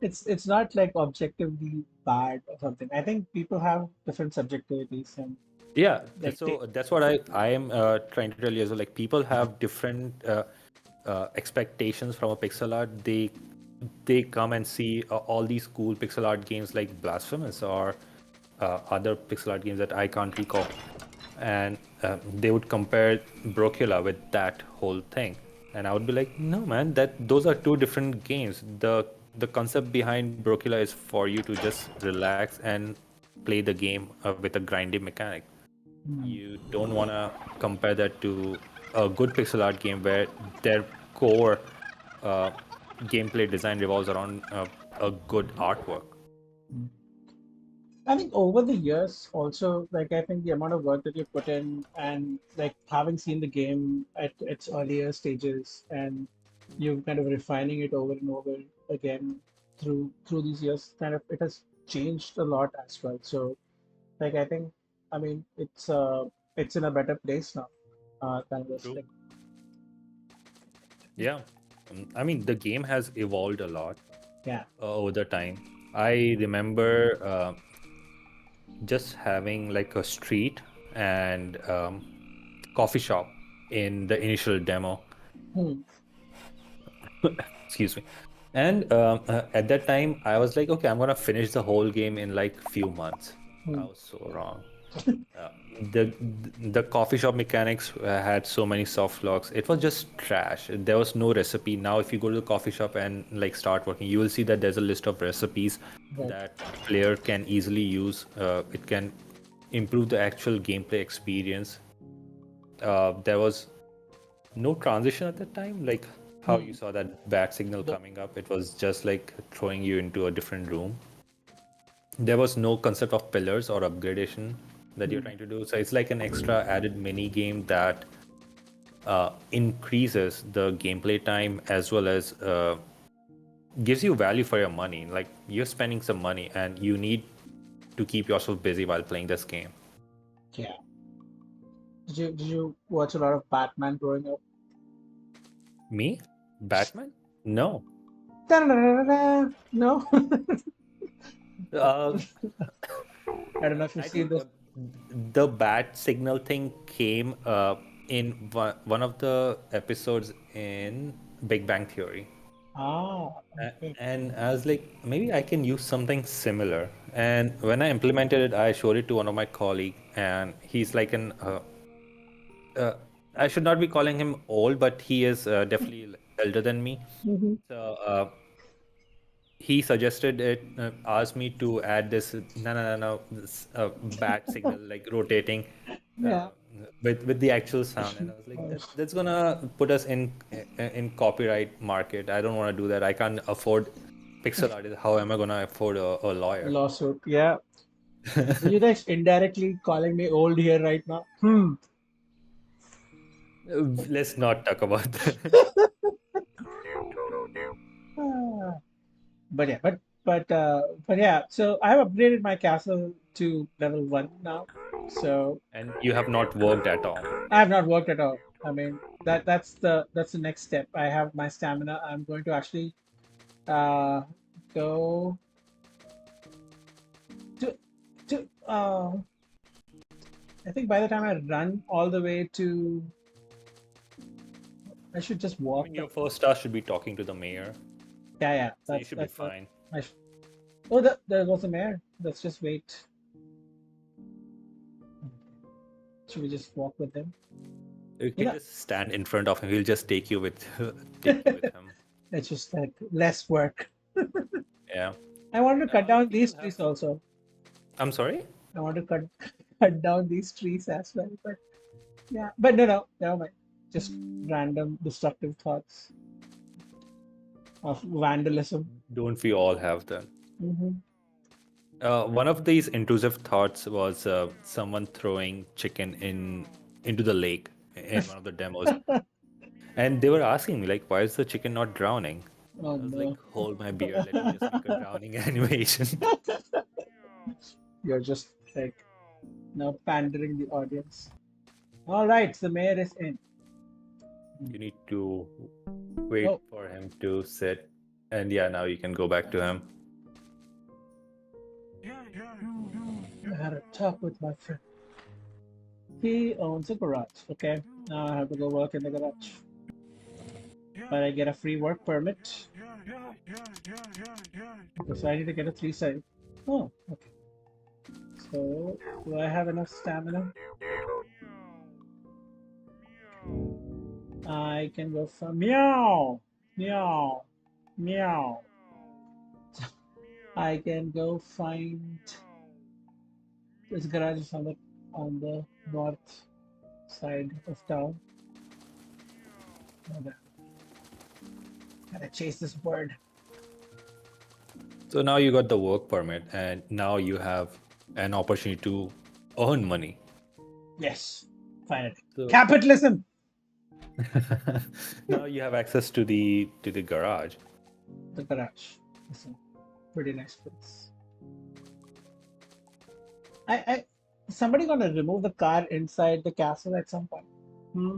it's not like objectively bad or something. I think people have different subjectivities and yeah. like they. So that's what I am trying to tell you as well. Like, people have different expectations from a pixel art. They come and see all these cool pixel art games like Blasphemous or other pixel art games that I can't recall, and they would compare Brocula with that whole thing, and I would be like, no man, that those are two different games. The concept behind Brocula is for you to just relax and play the game with a grinding mechanic. Hmm. You don't want to compare that to a good pixel art game where their core uh, gameplay design revolves around a good artwork. Hmm. I think over the years, also, like I think the amount of work that you put in, and like having seen the game at its earlier stages, and you kind of refining it over and over again through these years, kind of it has changed a lot as well. So, like I think, I mean, it's in a better place now than it was True. like. Yeah. I mean, the game has evolved a lot Yeah. over the time. I remember just having like a street and coffee shop in the initial demo. Hmm. Excuse me. And at that time, I was like, okay, I'm gonna finish the whole game in like few months. I Hmm. was so wrong. Uh, the the coffee shop mechanics had so many soft locks. It was just trash. There was no recipe. Now, if you go to the coffee shop and like start working, you will see that there's a list of recipes Right. that player can easily use. It can improve the actual gameplay experience. There was no transition at that time, like how you Hmm. saw that bat signal The, coming up. It was just like throwing you into a different room. There was no concept of pillars or upgradation that you're hmm. trying to do. So it's like an extra added mini game that increases the gameplay time as well as gives you value for your money. Like, you're spending some money and you need to keep yourself busy while playing this game. Yeah. Did you watch a lot of Batman growing up? Me? Batman? No. Da-da-da-da-da. No. Uh, I don't know if you've I seen think this. the bat signal thing came in one of the episodes in Big Bang Theory. Okay. And I was like, maybe I can use something similar. And when I implemented it, I showed it to one of my colleague, and he's like uh, I should not be calling him old, but he is definitely elder than me. Mm-hmm. So he suggested it, asked me to add this no, this bat signal like rotating uh, Yeah. with the actual sound, and I was like, that's gonna put us in copyright market. I don't want to do that. I can't afford pixel art. How am I gonna afford a lawyer? Lawsuit. Yeah. Are you guys indirectly calling me old here right now? Let's not talk about that. Ah. But yeah, but yeah. So I have upgraded my castle to level 1 now. So And you have not worked at all. I have not worked at all. I mean that's the next step. I have my stamina. I'm going to actually uh go to to. I think by the time I run all the way to, I should just I walk. mean, your first task should be talking to the mayor, Yeah, yeah. so you should be That's what fine. I should. Oh, there was a mayor. Let's just wait. Should we just walk with them? You You can know, just stand in front of him. He'll just take you with take you with him. it's just like less work. Yeah. I wanted to cut If down people these have, trees also. I'm sorry. I want to cut down these trees as well. But yeah, but no, never mind. Just random destructive thoughts of vandalism. Don't we all have that? Hmm. One of these intrusive thoughts was someone throwing chicken into the lake in one of the demos, and they were asking me like, "Why is the chicken not drowning?" Oh I was like, no. "Hold my beer. Let me just make a drowning animation." You're just like now pandering the audience. All right, the mayor is in. You need to wait Oh, for him to sit, and yeah, now you can go back to him. I had a talk with my friend. He owns a garage. Okay, now I have to go work in the garage. But I get a free work permit. Okay, so I need to get a 3 side. Oh, okay. So do I have enough stamina? I can go for meow, meow, meow. I can go find this garage is on the north side of town. Okay. Gotta chase this bird. So now you got the work permit, and now you have an opportunity to earn money. Yes, finally. So Capitalism. now you have access to the garage. The garage. It's a pretty nice place. I somebody gonna remove the car inside the castle at some point. Hmm?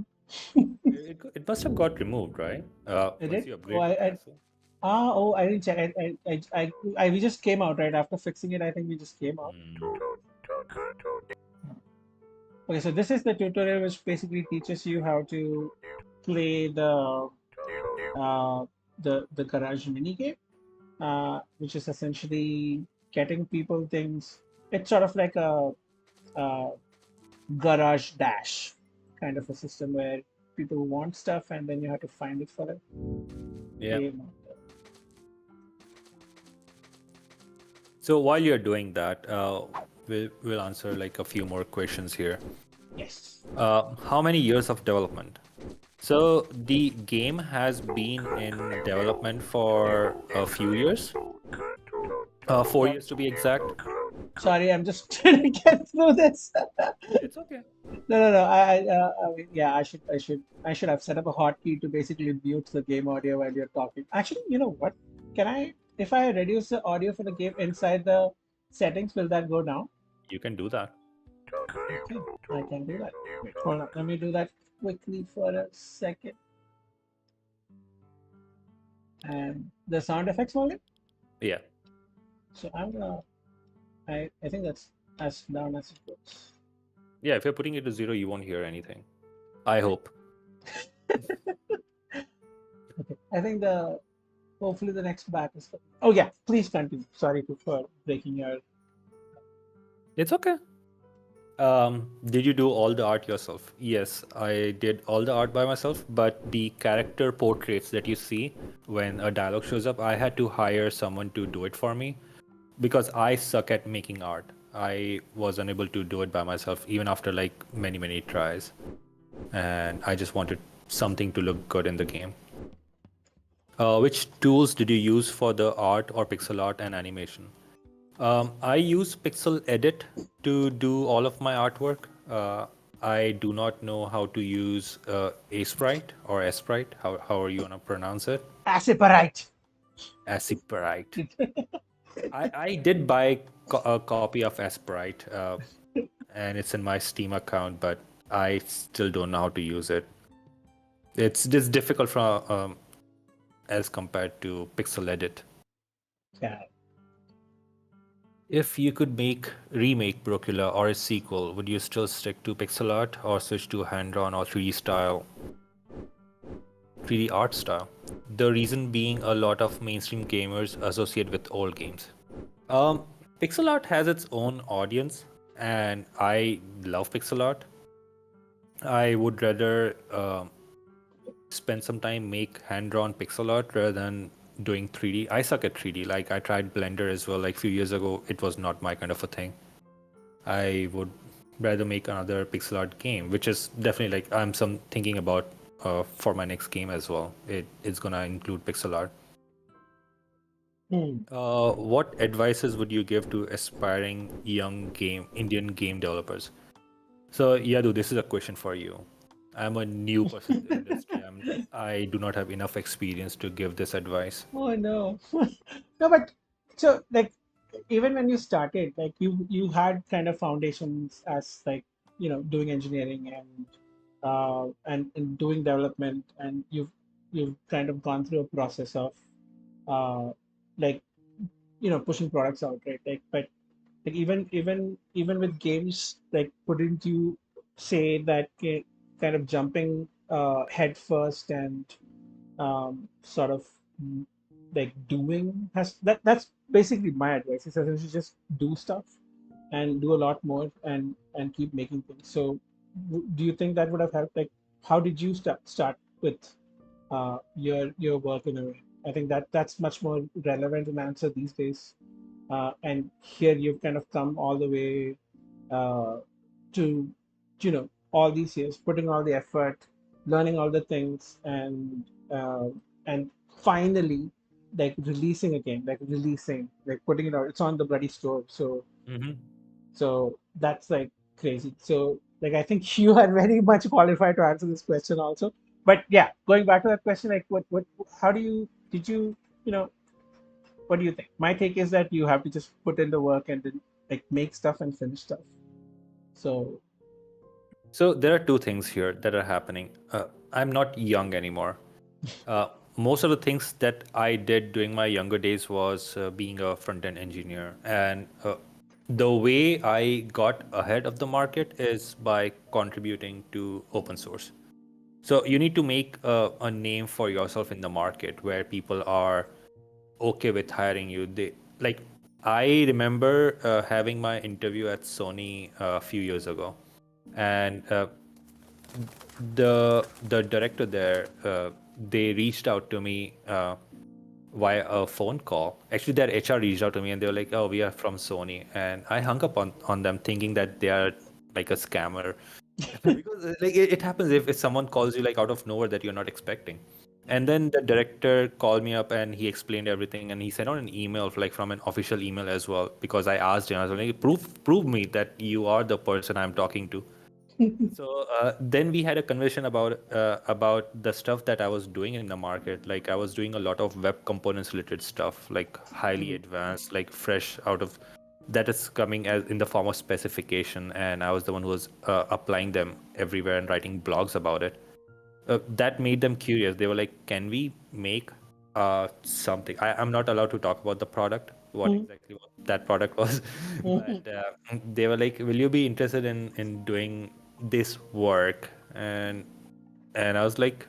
It must have got removed, right? It Once did? you Oh, upgrade the castle. I didn't check. We just came out right after fixing it. I think we just came out. Mm. Okay, so this is the tutorial which basically teaches you how to play uh, the garage mini game, which is essentially getting people things. It's sort of like a garage dash kind of a system where people want stuff and then you have to find it for them. Yeah. Game. So while you're doing that, we'll answer like a few more questions here. Yes. How many years of development? So the game has been in development for a few years, 4 years to be exact. Sorry, I'm just trying to get through this. It's okay. No. I mean, yeah, I should have set up a hotkey to basically mute the game audio while you're talking. Actually, you know what? If I reduce the audio for the game inside the settings, will that go down? You can do that. Okay, I can do that. Wait, hold on. Let me do that quickly for a second. And the sound effects volume. Yeah. So I'm gonna. I think that's as down as it goes. Yeah, if you're putting it to 0, you won't hear anything. I hope. Okay. I think the hopefully the next batch is. Oh yeah, please continue. Sorry for breaking your. It's okay. Did you do all the art yourself? Yes, I did all the art by myself, but the character portraits that you see when a dialogue shows up, I had to hire someone to do it for me because I suck at making art. I was unable to do it by myself even after like many, many tries. And I just wanted something to look good in the game. Which tools did you use for the art or pixel art and animation? I use Pixel Edit to do all of my artwork. I do not know how to use Sprite or Sprite. How are you gonna pronounce it? Asiparite. Sprite. I did buy a copy of Sprite, and it's in my Steam account, but I still don't know how to use it. It's just difficult from as compared to Pixel Edit. Yeah. If you could remake Brocula or a sequel, would you still stick to pixel art or switch to hand-drawn or 3D art style? The reason being a lot of mainstream gamers associate with old games. Um, Pixel art has its own audience, and I love pixel art. I would rather spend some time make hand-drawn pixel art rather than doing 3D. I suck at 3D. Like I tried Blender as well like a few years ago. It was not my kind of a thing. I would rather make another pixel art game, which is definitely like I'm some thinking about for my next game as well. It's gonna include pixel art. What advices would you give to aspiring young Indian game developers? So Yadu, this is a question for you. I'm a new person in the industry. I do not have enough experience to give this advice. Oh no. No, but so like even when you started, like you had kind of foundations as like doing engineering and doing development, and you've kind of gone through a process of uh like pushing products out, right? But like even with games, like couldn't you say that kind of jumping head first and sort of mm, like doing has that's basically my advice. Is essentially just do stuff and do a lot more and keep making things. So do you think that would have helped? Like how did you start with your work in a way? I think that's much more relevant an answer these days. And here you've kind of come all the way uh, to all these years, putting all the effort, learning all the things, and finally like releasing a game, like putting it out. It's on the bloody store, so Mm-hmm. that's like crazy. So like I think you are very much qualified to answer this question also. But yeah, going back to that question, like what how do you did you know what do you think? My take is that you have to just put in the work and then like make stuff and finish stuff. So So there are two things here that are happening. I'm not young anymore. Uh, Most of the things that I did during my younger days was being a front-end engineer, and the way I got ahead of the market is by contributing to open source. So you need to make a name for yourself in the market where people are okay with hiring you. They like I remember having my interview at Sony a few years ago, and the director there they reached out to me via a phone call. Actually, their HR reached out to me and they were like, "Oh, we are from Sony," and I hung up on them thinking that they are like a scammer because like it happens if someone calls you like out of nowhere that you're not expecting. And then the director called me up and he explained everything and he sent out an email like from an official email as well because I asked him. I was like, prove me that you are the person I'm talking to. So then we had a conversation about the stuff that I was doing in the market. Like I was doing a lot of web components related stuff, like highly advanced, like fresh out of that is coming as in the form of specification, and I was the one who was applying them everywhere and writing blogs about it. That made them curious. They were like, "Can we make something?" I'm not allowed to talk about the product, what exactly what that product was, but they were like, "Will you be interested in doing this work?" And I was like,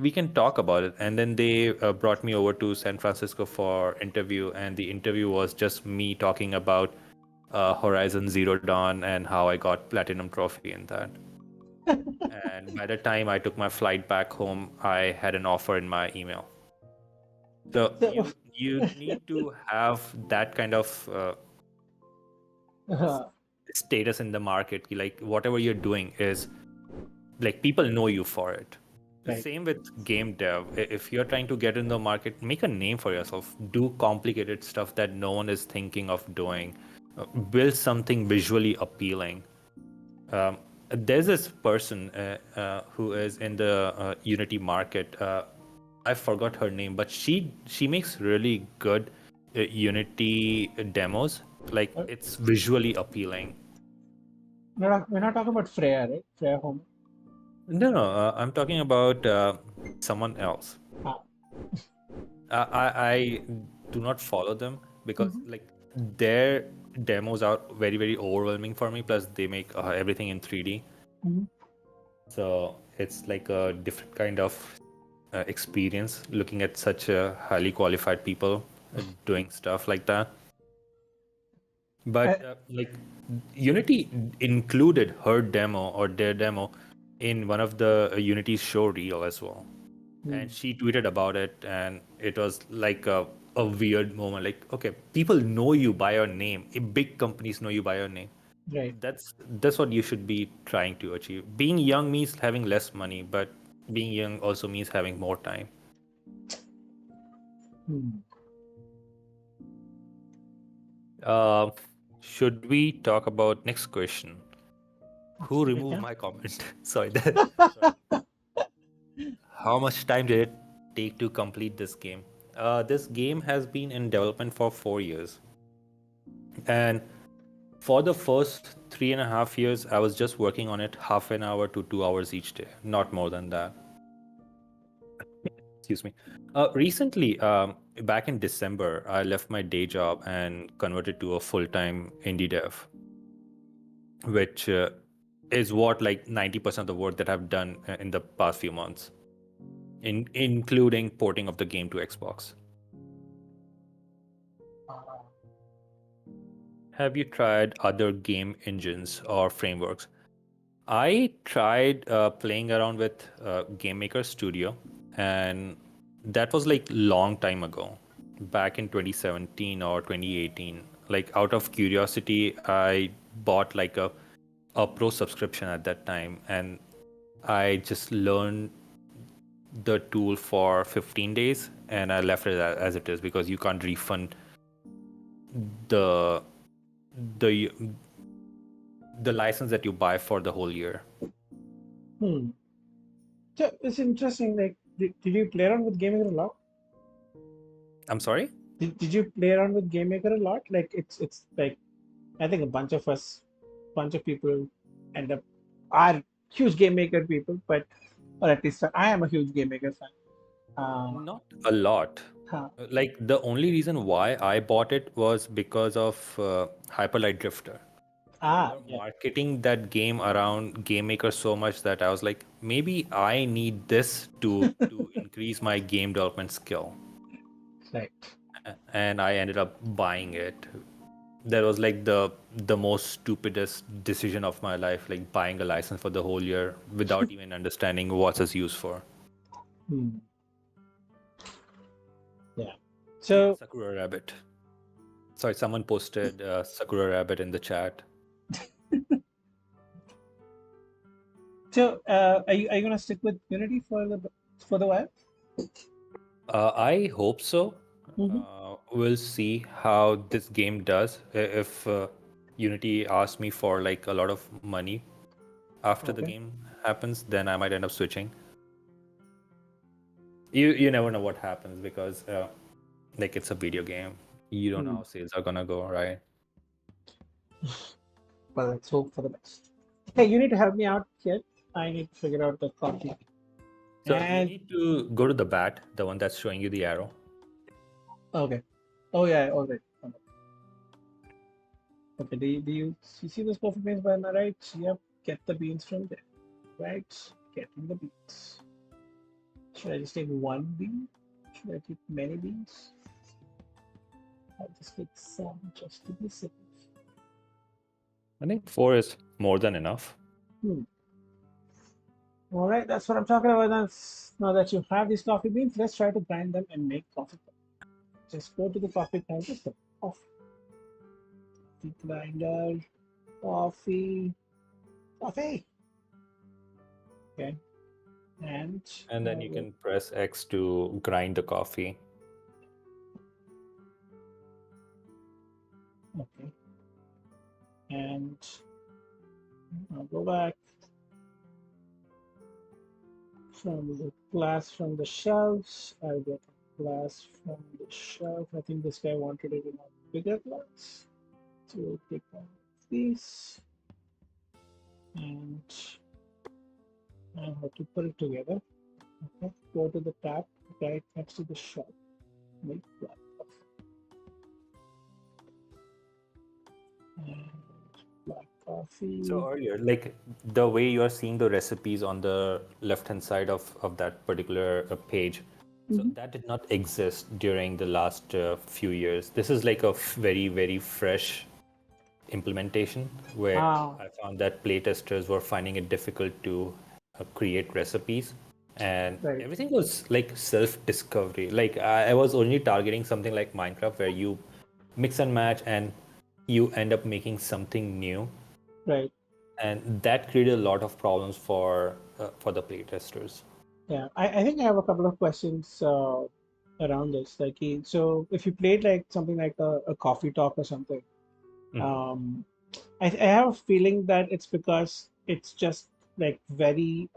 we can talk about it. And then they brought me over to San Francisco for interview, and the interview was just me talking about Horizon Zero Dawn and how I got platinum trophy in that. And by the time I took my flight back home, I had an offer in my email. So So, you need to have that kind of status in the market. Like whatever you're doing is like people know you for it. The right. same with game dev. If you're trying to get in the market, make a name for yourself. Do complicated stuff that no one is thinking of doing. Build something visually appealing. There's this person who is in the Unity market. I forgot her name, but she makes really good Unity demos. Like Uh, it's visually appealing. we're not talking about Freya, right? Freya Home. No, no, I'm talking about someone else. Ah. I do not follow them because Mhm. like their demos are very very overwhelming for me. Plus they make everything in 3D, Mhm. so it's like a different kind of experience looking at such highly qualified people doing stuff like that. Uh, But like Unity included her demo or their demo in one of the Unity show reel as well. And she tweeted about it, and it was like a weird moment. Like, okay, people know you by your name. Big companies know you by your name. right. That's what you should be trying to achieve. Being young means having less money, but being young also means having more time. Hmm. Uh, should we talk about next question? Who We removed can. my comment? Sorry. Sorry. How much time did it take to complete this game? This game has been in development for 4 years. And for the first 3.5 years, I was just working on it half an hour to 2 hours each day, not more than that. Excuse me. Recently, back in December, I left my day job and converted to a full-time indie dev, which is what like 90% of the work that I've done in the past few months, including porting of the game to Xbox. Have you tried other game engines or frameworks? I tried playing around with Game Maker Studio, and that was like long time ago, back in 2017 or 2018. Like out of curiosity, I bought like a pro subscription at that time, and I just learned the tool for 15 days, and I left it as it is because you can't refund the the the license that you buy for the whole year. Hmm. So it's interesting. Like, did you play around with Game Maker a lot? I'm sorry? Did you play around with Game Maker a lot? Like, it's like I think a bunch of people end up are huge Game Maker people, but or at least I am a huge Game Maker fan. Not a lot. Huh. Like the only reason why I bought it was because of Hyperlight Drifter. They were Yeah, marketing that game around Game Maker so much that I was like, maybe I need this to increase my game development skill. right. And I ended up buying it. That was like the most stupidest decision of my life, like buying a license for the whole year without even understanding what's its used for. Hmm. Yeah. Yeah, So, Sakura Rabbit. Sorry, someone posted Sakura Rabbit in the chat. are you gonna stick with Unity for the while? I hope so. Mm-hmm. We'll see how this game does. If Unity asks me for like a lot of money after the Okay. game happens, then I might end up switching. You never know what happens because like it's a video game. You don't know Hmm. how sales are gonna go, right? Well, let's hope for the best. Hey, you need to help me out here. I need to figure out the coffee. So you And need to go to the bat, the one that's showing you the arrow. okay. Oh yeah, all right. Okay, do you see those coffee beans by my right? Yep, get the beans from there. Right, getting the beans. Should I just take one bean? Should I take many beans? I'll just take some just to be safe. I think 4 is more than enough. All right, that's what I'm talking about. Now that you have these coffee beans, let's try to grind them and make coffee. Just go to the coffee grinder, so coffee grinder, coffee. Okay. And then you can press X to grind the coffee. Okay. And I'll go back from the glass from the shelves. I'll get a glass from the shelf. I think this guy wanted it in a bigger glass. So we'll take one of these and I have to put it together. Okay, go to the tap right next to the shelf. Make black coffee. And black coffee. So earlier, like the way you are seeing the recipes on the left-hand side of that particular page, so that did not exist during the last few years. This is like a very, very fresh implementation where I found that playtesters were finding it difficult to create recipes, and everything was like self-discovery. Like I was only targeting something like Minecraft where you mix and match and you end up making something new. Right. And that created a lot of problems for the playtesters. Yeah, I think I have a couple of questions around this. Like, so if you played like something like a coffee talk or something, I have a feeling that it's because it's just like very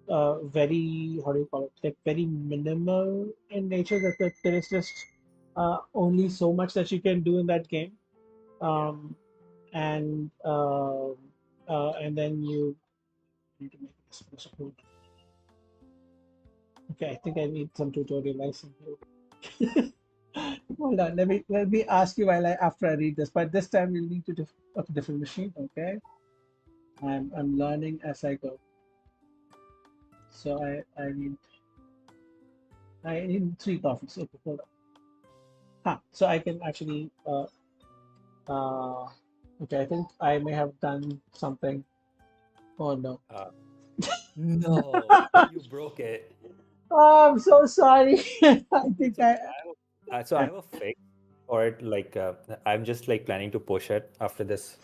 very, how do you call it? Like very minimal in nature. That there is just only so much that you can do in that game, and then you need to make this possible. Okay, I think I need some tutorializing here. Hold on, let me ask you after I read this. But this time we'll need to a different machine. Okay, I'm learning as I go. So I need 3 coffees. Okay, hold on. So I can actually okay, I think I may have done something. Oh no. No, you broke it. Oh, I'm so sorry. I think So I have a fix for it. Like I'm just like planning to push it after this.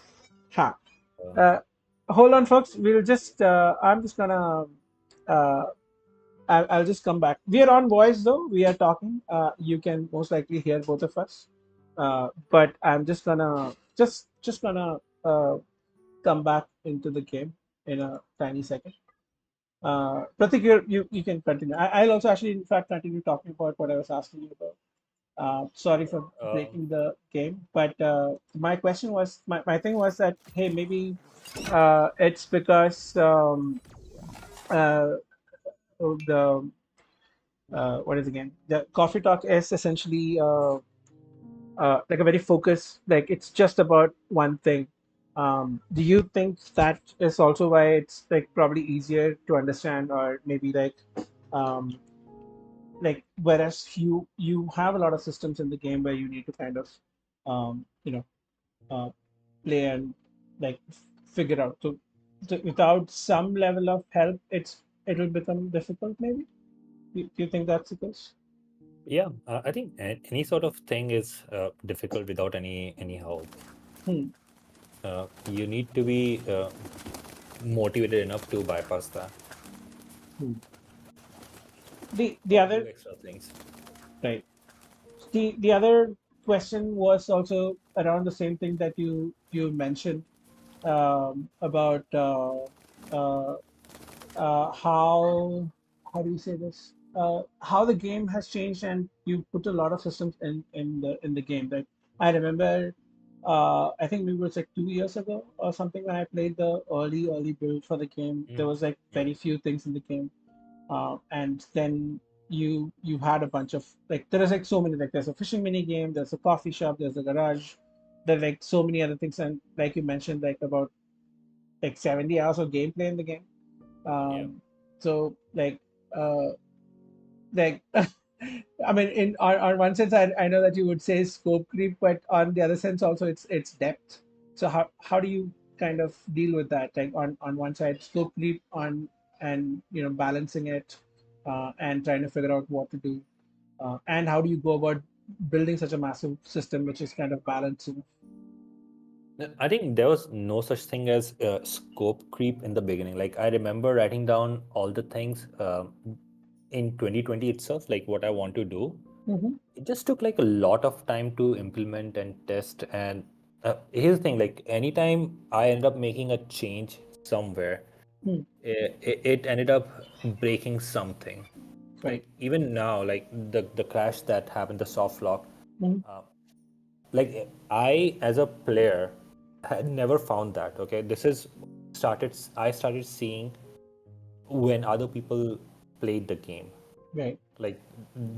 Hold on, folks. We'll just I'm just gonna I'll just come back. We are on voice though. We are talking. You can most likely hear both of us. But I'm just gonna come back into the game in a tiny second. Pratik, you can continue. I'll also actually, in fact, continue talking about what I was asking you about. Sorry for breaking the game, but my question was, my thing was that, hey, maybe it's because the what is again? The coffee talk is essentially like a very focused, like it's just about one thing. Do you think that is also why it's like probably easier to understand, or maybe um, whereas you have a lot of systems in the game where you need to kind of play and like figure out. So without some level of help, it'll become difficult. Maybe. Do you think that's the case? Yeah, I think any sort of thing is difficult without any help. You need to be motivated enough to bypass that. The other extra things. Right. The other question was also around the same thing that you mentioned about how do you say this? How the game has changed, and you put a lot of systems in the game. Like I remember, I think maybe it was like 2 years ago or something when I played the early build for the game. There was like very few things in the game, and then you had a bunch of like there is like so many, like there's a fishing mini game, there's a coffee shop, there's a garage, there are like so many other things, and like you mentioned, like about like 70 hours of gameplay in the game. So like uh, like I mean, on one sense, I know that you would say scope creep, but on the other sense, also it's depth. So how do you kind of deal with that? Like on one side, scope creep on and balancing it, and trying to figure out what to do, and how do you go about building such a massive system which is kind of balancing? I think there was no such thing as scope creep in the beginning. Like I remember writing down all the things in 2020 itself, like what I want to do. Hmm. It just took like a lot of time to implement and test. And here's the thing, like anytime I ended up making a change somewhere, Hmm. it ended up breaking something. Right. Like even now, like the crash that happened, the soft lock, Hmm. like I as a player had never found that. Okay, this is started. I started seeing when other people played the game. Right. Like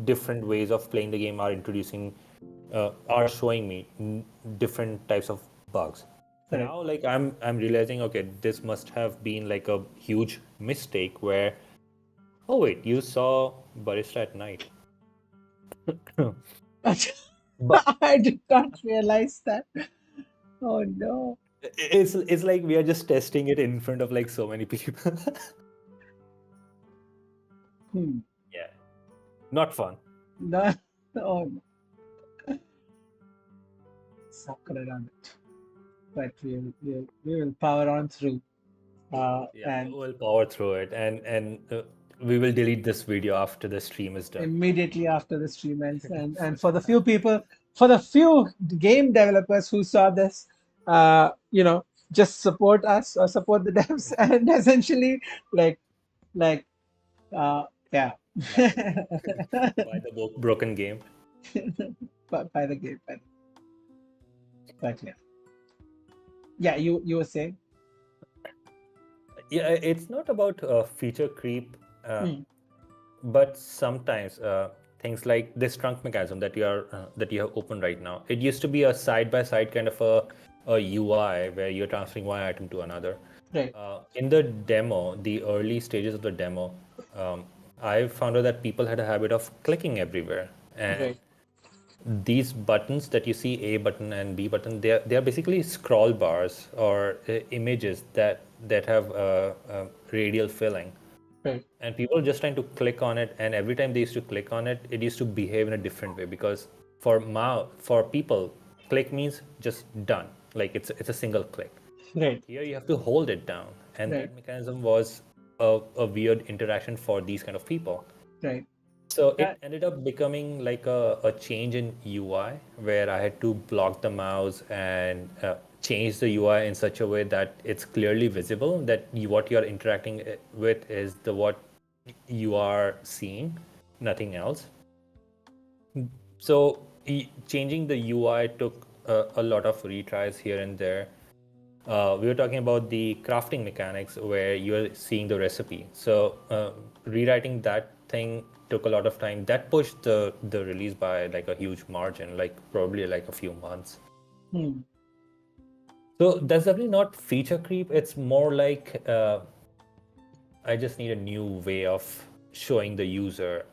different ways of playing the game are introducing, are showing me different types of bugs. Correct. Now, like I'm realizing, okay, this must have been like a huge mistake where, oh wait, you saw Barista at night. But I did not realize that. Oh no. it's like we are just testing it in front of like so many people. Hmm. Yeah, not fun. No. Oh no. Sucker around it. But we will power on through. Yeah, And we'll power through it, and we will delete this video after the stream is done. immediately after the stream ends, and for the few people, for the few game developers who saw this, just support us or support the devs, and essentially, like, like, uh, yeah, Buy the buy the broken game. by the game, but yeah, you were saying. Yeah, it's not about feature creep, Hmm. but sometimes things like this trunk mechanism that you have open right now. It used to be a side by side kind of a UI where you're transferring one item to another. Right. In the demo, the early stages of the demo, um, I found out that people had a habit of clicking everywhere, and Right. these buttons that you see, A button and B button, they are basically scroll bars or images that have radial filling, Right. and people just trying to click on it, and every time they used to click on it, it used to behave in a different way because for people, click means just done, like it's a single click. Right. Here you have to hold it down, and Right. that mechanism was a weird interaction for these kind of people. Right. So Yeah. it ended up becoming like a change in UI where I had to block the mouse and change the UI in such a way that it's clearly visible that what you're interacting with is the what you are seeing, nothing else. So changing the UI took a lot of retries here and there. We were talking about the crafting mechanics where you're seeing the recipe. So rewriting that thing took a lot of time. That pushed the release by like a huge margin, like probably like a few months. Hmm. So that's definitely not feature creep. It's more like I just need a new way of showing the user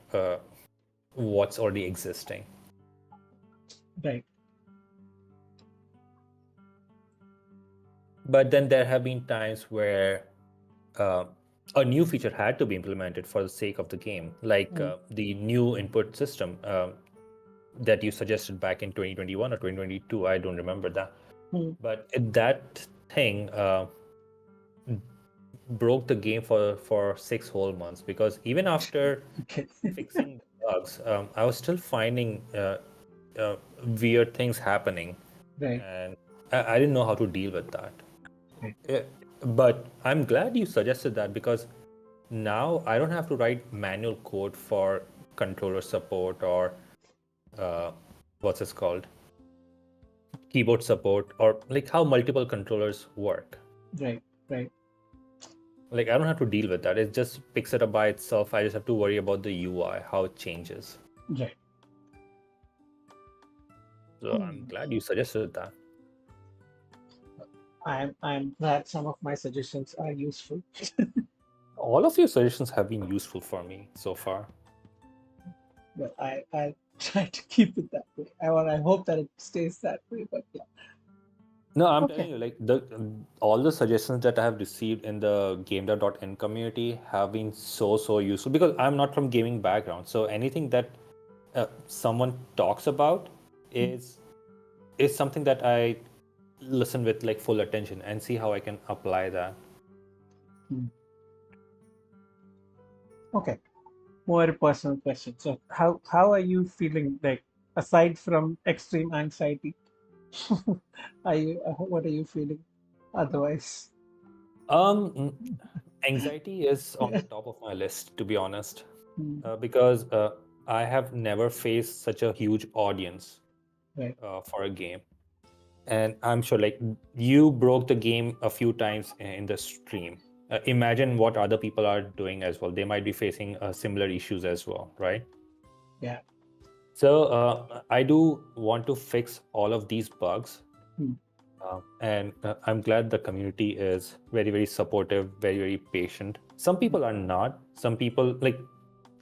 what's already existing. Right. But then there have been times where uh, a new feature had to be implemented for the sake of the game, like Hmm. the new input system that you suggested back in 2021 or 2022. I don't remember that. Hmm. But that thing broke the game for 6 whole months because even after Okay. fixing the bugs, I was still finding weird things happening, Right. and I didn't know how to deal with that. Right. Yeah, but I'm glad you suggested that because now I don't have to write manual code for controller support or uh, what's it called, keyboard support, or like how multiple controllers work. Right. Right. Like I don't have to deal with that. It just picks it up by itself. I just have to worry about the UI, how it changes. Right. So I'm Hmm. glad you suggested that. I'm glad some of my suggestions are useful. All of your suggestions have been useful for me so far. Well, I try to keep it that way. I hope that it stays that way. But yeah. No, I'm Okay. telling you, like all the suggestions that I have received in the Gamedev.in community have been so useful because I'm not from gaming background. So anything that someone talks about is is something that I listen with like full attention and see how I can apply that. Okay. More personal question. So how are you feeling, like, aside from extreme anxiety? Are you what are you feeling otherwise? Um, Anxiety is on the Yeah. top of my list, to be honest, Hmm. because I have never faced such a huge audience Right. for a game. And I'm sure like you broke the game a few times in the stream. Imagine what other people are doing as well. They might be facing similar issues as well, right? Yeah. So I do want to fix all of these bugs. Hmm. And I'm glad the community is very supportive, very patient. Some people are not. Some people, like,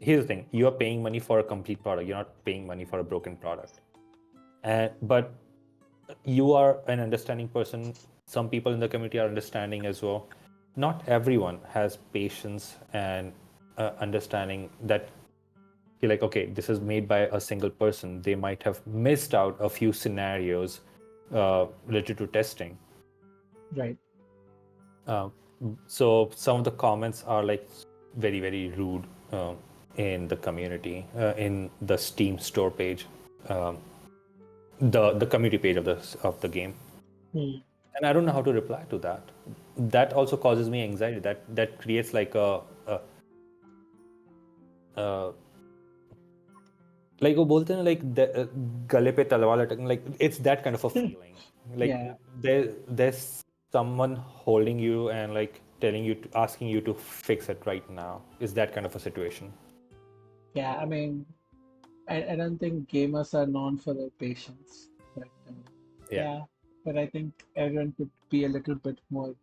here's the thing: you are paying money for a complete product. You're not paying money for a broken product. And but you are an understanding person. Some people in the community are understanding as well. Not everyone has patience and understanding that you're like, okay, this is made by a single person. They might have missed out a few scenarios related to testing. Right. Uh, so some of the comments are like very rude in the community, in the Steam store page, um, the community page of the game. Hmm. And I don't know how to reply to that. That also causes me anxiety. That creates like a like वो बोलते हैं like गले पे तलवार लटकना, like it's that kind of a feeling. Like Yeah. there's someone holding you and like telling you asking you to fix it right now. Is that kind of a situation? Yeah. I mean, I don't think gamers are known for their patience, but Yeah. yeah. But I think everyone could be a little bit more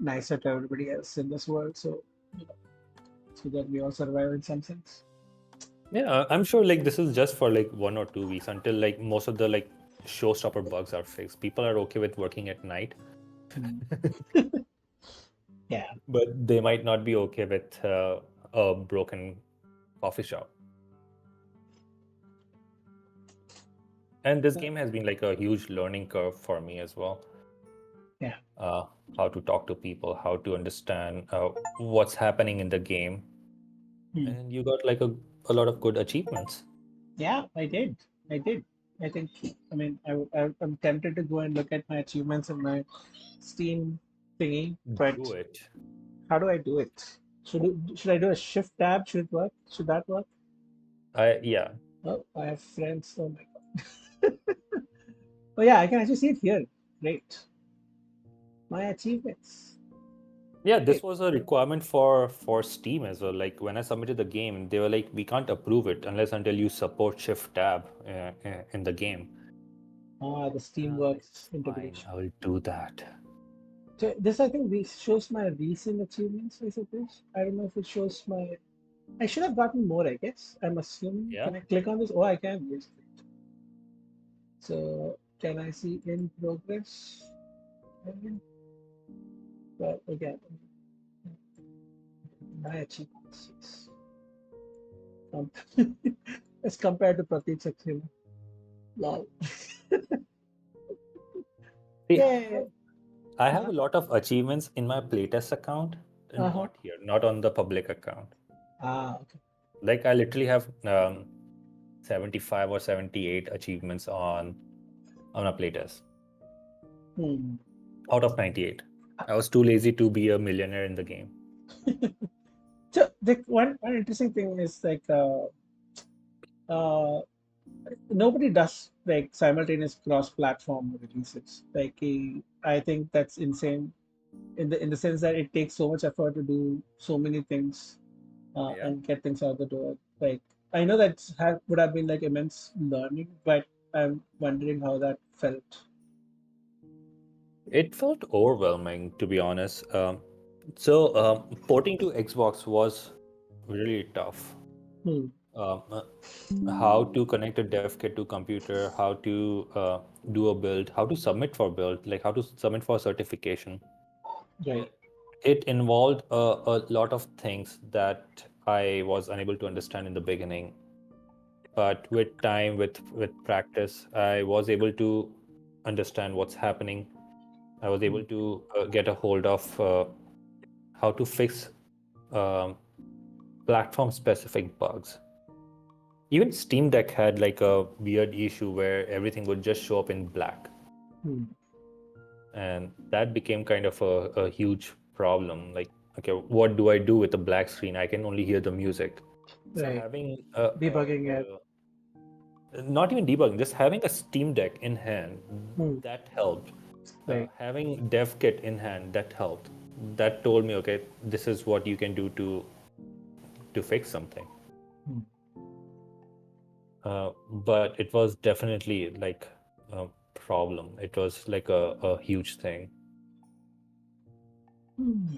nicer to everybody else in this world, so you know, so that we all survive in some sense. Yeah, I'm sure like this is just for like 1 or 2 weeks until like most of the like showstopper bugs are fixed. People are okay with working at night, Hmm. Yeah. but they might not be okay with a broken coffee shop. And this game has been like a huge learning curve for me as well. Yeah. How to talk to people, how to understand what's happening in the game. Hmm. And you got like a lot of good achievements. Yeah, I did. I did. I think, I mean, I'm tempted to go and look at my achievements in my Steam thingy, but Do it. how do I do it? Should I do a shift tab? Should it work? Should that work? Yeah. Oh, I have friends. Oh my God. Oh yeah, I can actually see it here. Great. My achievements. Yeah, this Great. was a requirement for Steam as well. Like when I submitted the game, they were like, we can't approve it until you support Shift Tab in the game. Ah, the And I was like, Steamworks fine, integration. I will do that. So this, I think, shows my recent achievements, I suppose. I don't know if it shows my. I should have gotten more, I guess. I'm assuming. Yeah. Can I click on this? Oh, I can. Yes. So can I see in progress? But again, my achievements. Yes. Um, as compared to Prateek's achievement. Lol. See, Yay. I have a lot of achievements in my playtest account, and Uh-huh. not here, not on the public account. Ah, okay. Like I literally have 75 or 78 achievements on a playtest Hmm. out of 98. I was too lazy to be a millionaire in the game. So the one interesting thing is like uh nobody does like simultaneous cross-platform releases. Like I think that's insane in the sense that it takes so much effort to do so many things Yeah. and get things out the door. Like I know that would have been like immense learning, but I'm wondering how that felt. It felt overwhelming, to be honest. So porting to Xbox was really tough. Hmm. How to connect a dev kit to computer, how to do a build, how to submit for build, like how to submit for certification. Right. It involved a lot of things that I was unable to understand in the beginning. But with time, with practice, I was able to understand what's happening. I was able to get a hold of how to fix um, platform-specific bugs. Even Steam Deck had like a weird issue where everything would just show up in black. Hmm. And that became kind of a huge problem. Like, okay, what do I do with a black screen? I can only hear the music. So Right. having Debugging it. not even debugging, just having a Steam Deck in hand, Hmm. that helped. Right. Having dev kit in hand, that helped. That told me, okay, this is what you can do to fix something. Hmm. But it was definitely like a problem. It was like a huge thing. Hmm.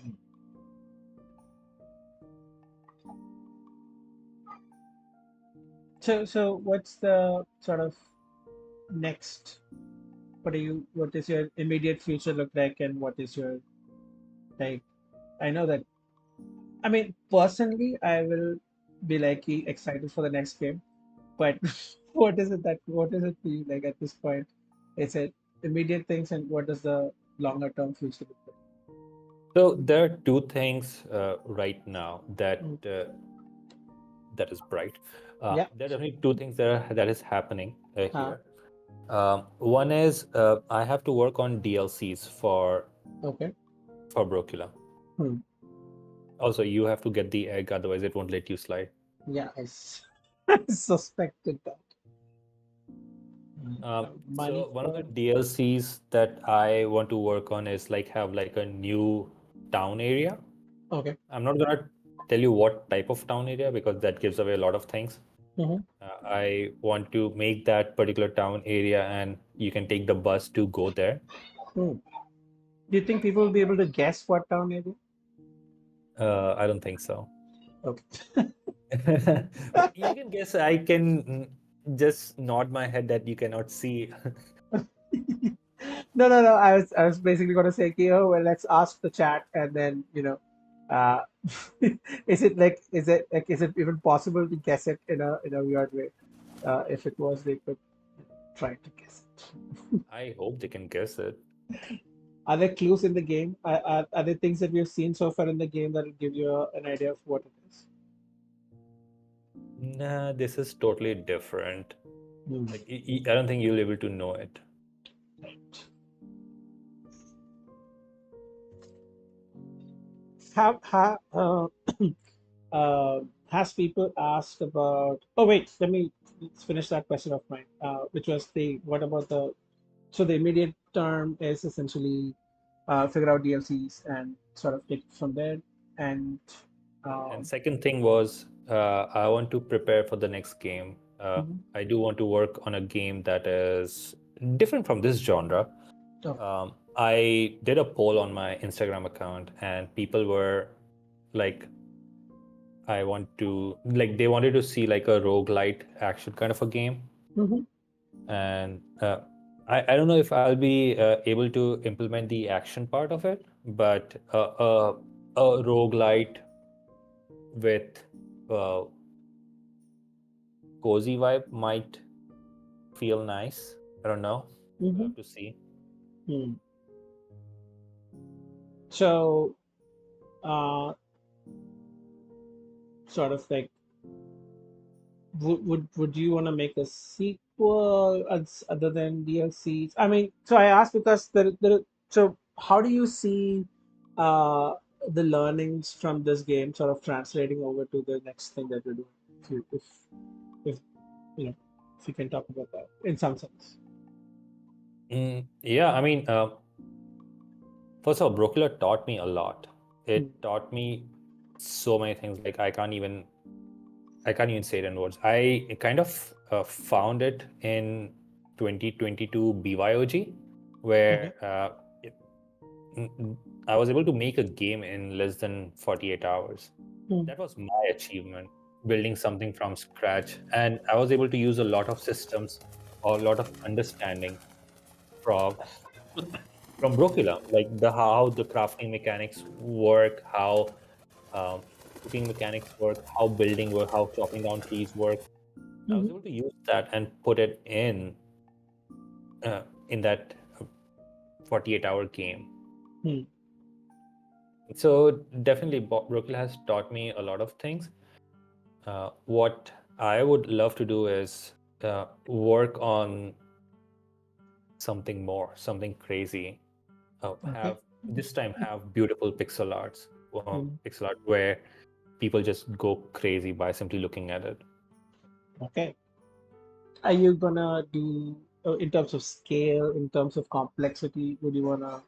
So what's the sort of next? What is your immediate future look like, and what is your like? I know that. I mean, personally, I will be like excited for the next game, but what is it for you like at this point? Is it immediate things, and what does the longer term future look like? So there are two things right now Mm. that is bright. Yeah. There are definitely two things that is happening Huh. here. One is I have to work on DLCs Okay. for Brocula. Hmm. Also, you have to get the egg, otherwise it won't let you slide. Yeah, I suspected that. Money So one of the for. DLCs that I want to work on is like have like a new town area. Okay. I'm not gonna tell you what type of town area because that gives away a lot of things. Hmm. I want to make that particular town area and you can take the bus to go there. Hmm. Do you think people will be able to guess what town it is? I don't think so. Okay. But you can guess, I can just nod my head that you cannot see. No. I was basically going to say, okay, oh, well, let's ask the chat, and then uh, is it even possible to guess it in a weird way? If it was, they could try to guess it. I hope they can guess it. Are there clues in the game? Are there things that we've seen so far in the game that will give you an idea of what it is? Nah, this is totally different. Hmm. Like, I don't think you'll be able to know it. Right. Have has people asked about? Oh wait, let's finish that question of mine, which was the what about the so the immediate term is essentially figure out DLCs and sort of take it from there. And And um, second thing was, I want to prepare for the next game. mhm. I do want to work on a game that is different from this genre. Oh, I did a poll on my Instagram account, and people were like, I want to, like, they wanted to see like a roguelite action kind of a game. mhm. And I don't know if I'll be able to implement the action part of it, but a roguelite with uh, cozy vibe might feel nice. I don't know. We'll Mhm. have to see. Hmm. So, uh, sort of like, would you want to make a sequel other than DLCs? I mean, so I asked because so how do you see uh, the learnings from this game sort of translating over to the next thing that we're doing? If you know, if you can talk about that in some sense. Yeah, I mean, first of all, Brocula taught me a lot. Hmm. It taught me so many things. Like I can't even say it in words. I kind of found it in 2022 BYOG, Okay. where I was able to make a game in less than 48 hours. Hmm. That was my achievement, building something from scratch. And I was able to use a lot of systems or a lot of understanding from from Brocula, like the how the crafting mechanics work, how um, cooking mechanics work, how building work, how chopping down trees work. I was Mhm. able to use that and put it in that 48-hour game. Hmm. So definitely, Brocula has taught me a lot of things. What I would love to do is work on something more, something crazy. Okay. Have this time have beautiful pixel arts, Hmm. pixel art where people just go crazy by simply looking at it. Okay. Are you gonna do in terms of scale, in terms of complexity? Would you wanna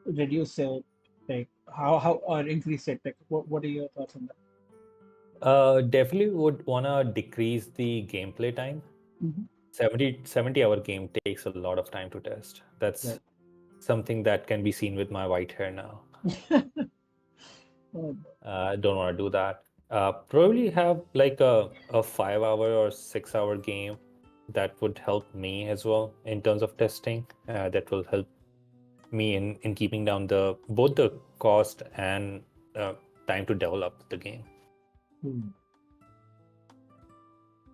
reduce it, like how or increase it? Like what are your thoughts on that? Definitely would wanna decrease the gameplay time. Hmm. 70-hour game takes a lot of time to test. That's Right. something that can be seen with my white hair now. Oh, I don't want to do that. Probably have like a 5 hour or 6 hour game that would help me as well in terms of testing. That will help me in keeping down the both the cost and uh, time to develop the game. hmm.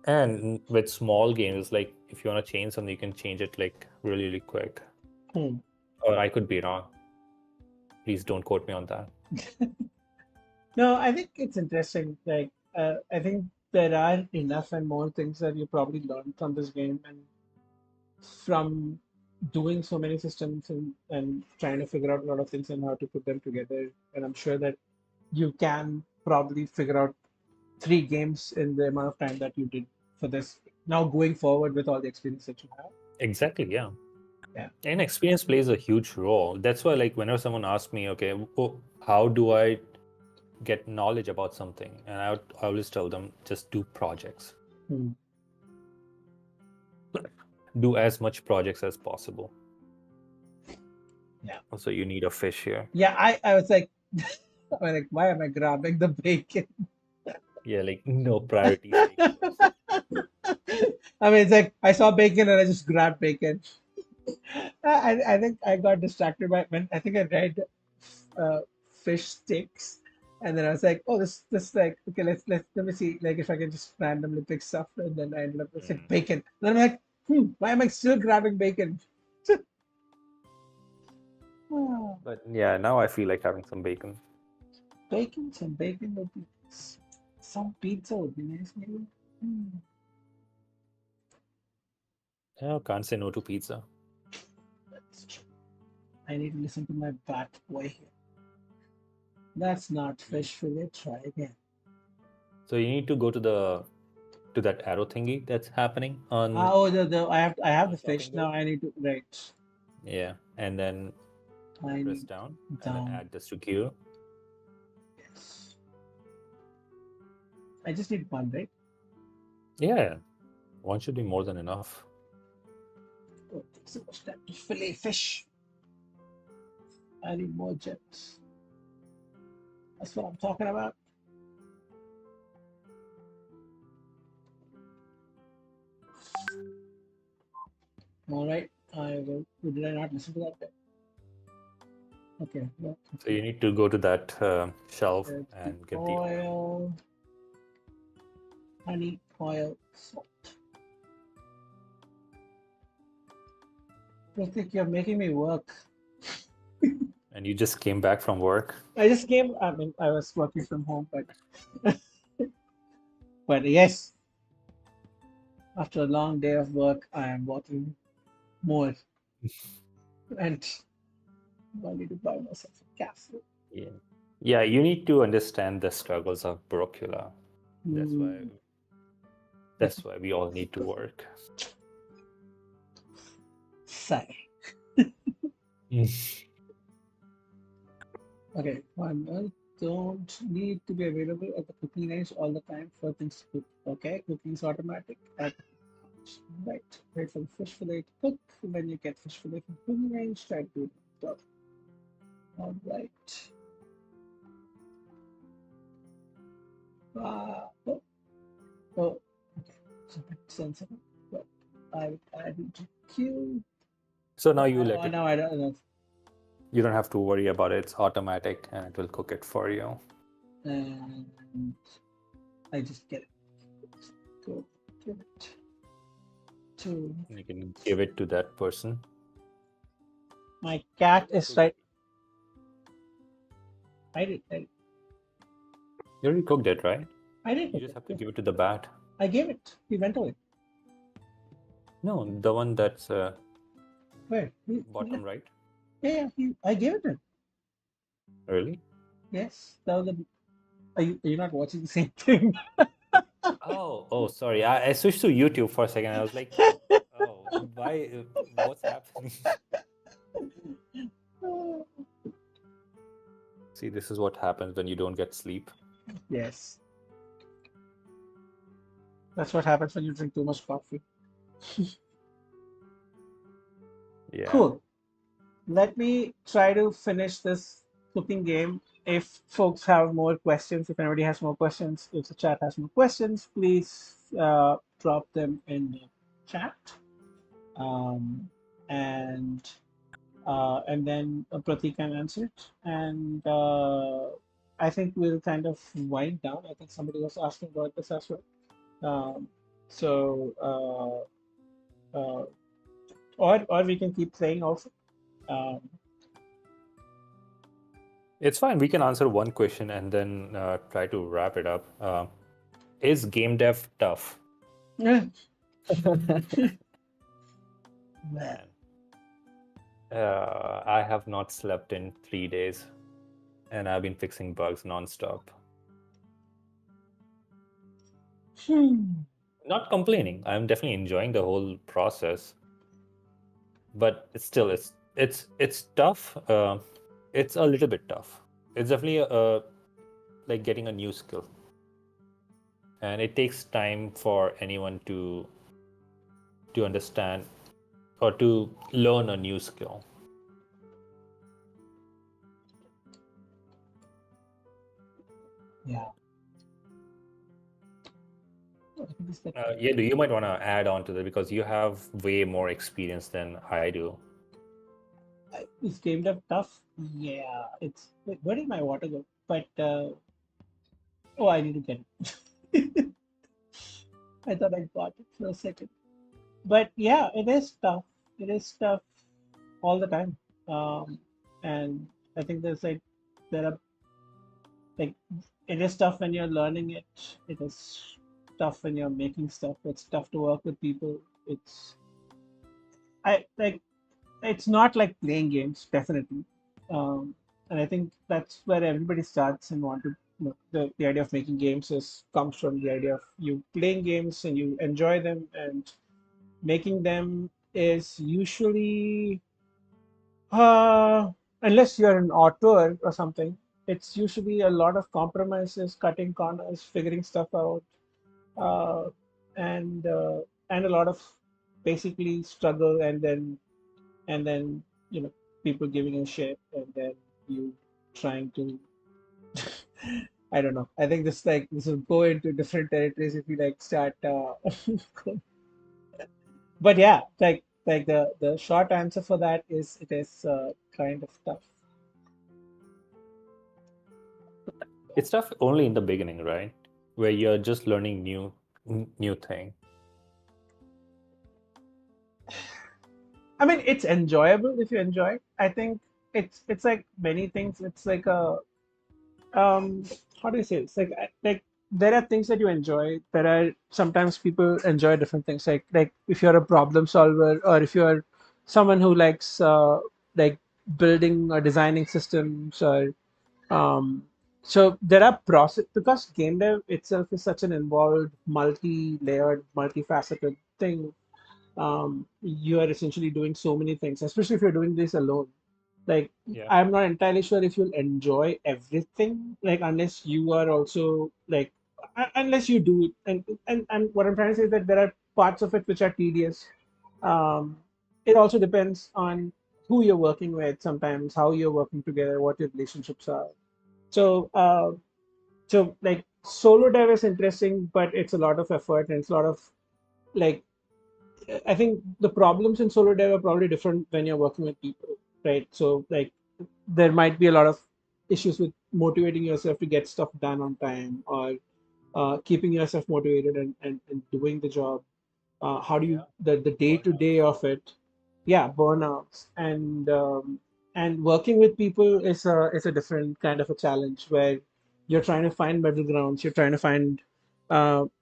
And with small games, like if you want to change something, you can change it like really, really quick. Hmm. Or I could be wrong. Please don't quote me on that. No, I think it's interesting. Like, I think there are enough and more things that you probably learned from this game and from doing so many systems and trying to figure out a lot of things and how to put them together. And I'm sure that you can probably figure out 3 games in the amount of time that you did for this. Now going forward with all the experience that you have. Exactly, yeah. Yeah. And experience plays a huge role. That's why, like, whenever someone asks me, okay, how do I get knowledge about something? And I always tell them, just do projects. Hmm. Do as much projects as possible. Yeah. Also, you need a fish here. Yeah, I was like, I was like, why am I grabbing the bacon? Yeah, like no priorities taken first. I mean, it's like I saw bacon and I just grabbed bacon. I think I got distracted by when I think I read uh, fish sticks, and then I was like, oh, this like okay, let me see like if I can just randomly pick stuff, and then I ended up with like Mm. bacon. Then I'm like, why am I still grabbing bacon? Ah, But yeah, now I feel like having some bacon. bacon, some bacon would be some pizza would be nice maybe. Hmm. Yeah, can't say no to pizza. That's true. I need to listen to my bat boy here. That's not fish fillet. Try again. So you need to go to that arrow thingy that's happening Ah, on oh, the I have the fish chopping now. board. I need to right. Yeah, and then I press need down and then down. add this to queue. Yes. I just need one, right? Yeah, one should be more than enough. Oh, it takes so much time to fillet fish. I need more gems. That's what I'm talking about. All right. I will. Did I not listen to that bit? Okay. Well, So you need to go to that shelf there's the and get the oil. oil, honey, oil, salt. I think you're making me work. And you just came back from work. I just came. I mean, I was working from home, but but yes, after a long day of work, I am working more, and I need to buy myself a cafe. Yeah. Yeah, you need to understand the struggles of Brocula. That's why Hmm. that's why we all need to work. Sigh. Okay, one. I don't need to be available at the cooking range all the time for things to cook. Okay, cooking is automatic. Right. Wait for the fish fillet to cook. When you get fish fillet from cooking range, try to do it. All right. Oh, okay. It's a bit sensitive, but I would add it to queue. So now you let it. No, I don't know. You don't have to worry about it. It's automatic and it will cook it for you. And I just get it. Go give it to You can give it to that person. my cat. Is right. I did. You already cooked it, right? I did. You just have to give it to the bat. I gave it. He went away. No, the one that's Where? bottom right. Yeah. I gave it to him. Really? Yes. That was a. Are you not watching the same thing? Oh, sorry. I switched to YouTube for a second. I was like, oh, why? What's happening? See, this is what happens when you don't get sleep. Yes. That's what happens when you drink too much coffee. Yeah. Cool. Let me try to finish this cooking game. If folks have more questions, if anybody has more questions, if the chat has more questions, please drop them in the chat. And then Pratik can answer it. And I think we'll kind of wind down. I think somebody was asking about this as well. Or we can keep playing also. It's fine. We can answer one question and then try to wrap it up. Is game dev tough? Man. I have not slept in 3 days, and I've been fixing bugs nonstop. Not complaining. I'm definitely enjoying the whole process, but it's still it's tough. It's a little bit tough. It's definitely like getting a new skill, and it takes time for anyone to understand or to learn a new skill. Yeah. Yeah, you might want to add on to that because you have way more experience than I do. Is game dev tough? Yeah, it's. Wait, where did my water go? But oh, I need to get it. I thought I got it for a second. But yeah, it is tough. It is tough all the time. And I think there are like it is tough when you're learning it. It is tough when you're making stuff. It's tough to work with people. It's not like playing games, definitely. And I think that's where everybody starts and want to, the idea of making games comes from the idea of you playing games and you enjoy them, and making them is usually, unless you're an author or something, it's usually a lot of compromises, cutting corners, figuring stuff out, uh, and a lot of basically struggle, and then people giving you shit, and then you trying to I don't know. I think this will go into different territories if we start but yeah, the short answer for that is it is kind of tough. It's tough only in the beginning, right? Where you're just learning new thing. I mean, it's enjoyable if you enjoy it. I think it's like many things. It's like a how do you say it? It's like there are things that you enjoy. There are sometimes people enjoy different things. Like if you're a problem solver, or if you're someone who likes like building or designing systems, or so there are process, because game dev itself is such an involved, multi-layered, multifaceted thing. You are essentially doing so many things, especially if you're doing this alone. Like, Yeah. I'm not entirely sure if you'll enjoy everything, like unless you are also like, unless you do it. And what I'm trying to say is that there are parts of it which are tedious. It also depends on who you're working with, sometimes how you're working together, what your relationships are. So, like solo dev is interesting, but it's a lot of effort and it's a lot of like I think the problems in solo dev are probably different when you're working with people, right? So like there might be a lot of issues with motivating yourself to get stuff done on time or keeping yourself motivated and doing the job. How do you Yeah. the day to day Burnouts. of it? Yeah, burnouts and working with people is a different kind of a challenge where you're trying to find middle grounds. You're trying to find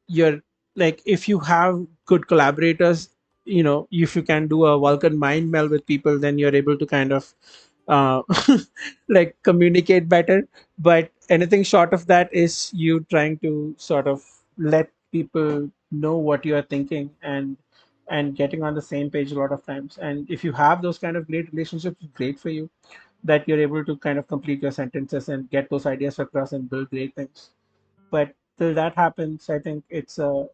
your like if you have good collaborators, if you can do a Vulcan mind meld with people, then you're able to kind of uh, like communicate better. But anything short of that is you trying to sort of let people know what you are thinking and getting on the same page a lot of times. And if you have those kind of great relationships, it's great for you that you're able to kind of complete your sentences and get those ideas across and build great things. But till that happens, I think it's a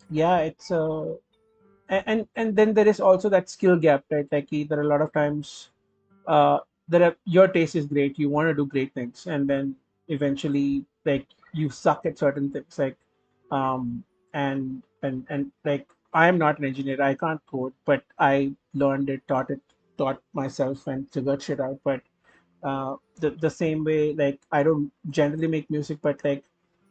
yeah, and then there is also that skill gap, right? Like there are a lot of times uh, your taste is great, you want to do great things, and then eventually like you suck at certain things, like and like I am not an engineer, I can't code, but I learned it, taught myself and figured shit out. But the same way, like I don't generally make music, but like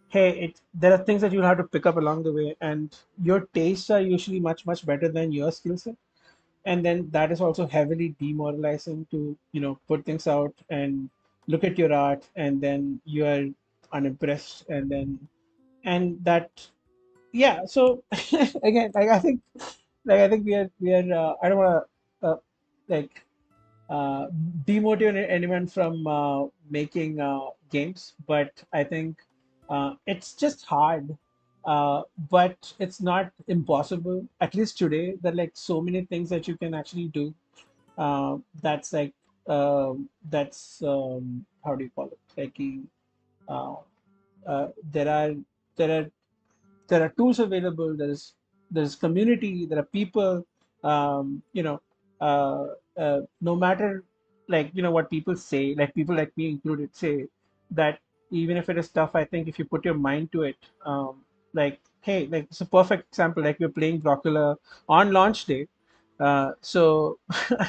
hey, there are things that you'll have to pick up along the way, and your tastes are usually much better than your skill set, and then that is also heavily demoralizing to put things out and look at your art and then you are unimpressed, and that yeah. So again, I think we are I don't want to like uh, demotivate anyone from making games, but I think it's just hard. But it's not impossible. At least today, there are like so many things that you can actually do. That's like how do you call it? Like uh, there are there are tools available. There's community, there are people, you know no matter like what people say, like people like me included say that even if it is tough, I think if you put your mind to it, like hey, like it's a perfect example, like we're playing Brocula on launch day. So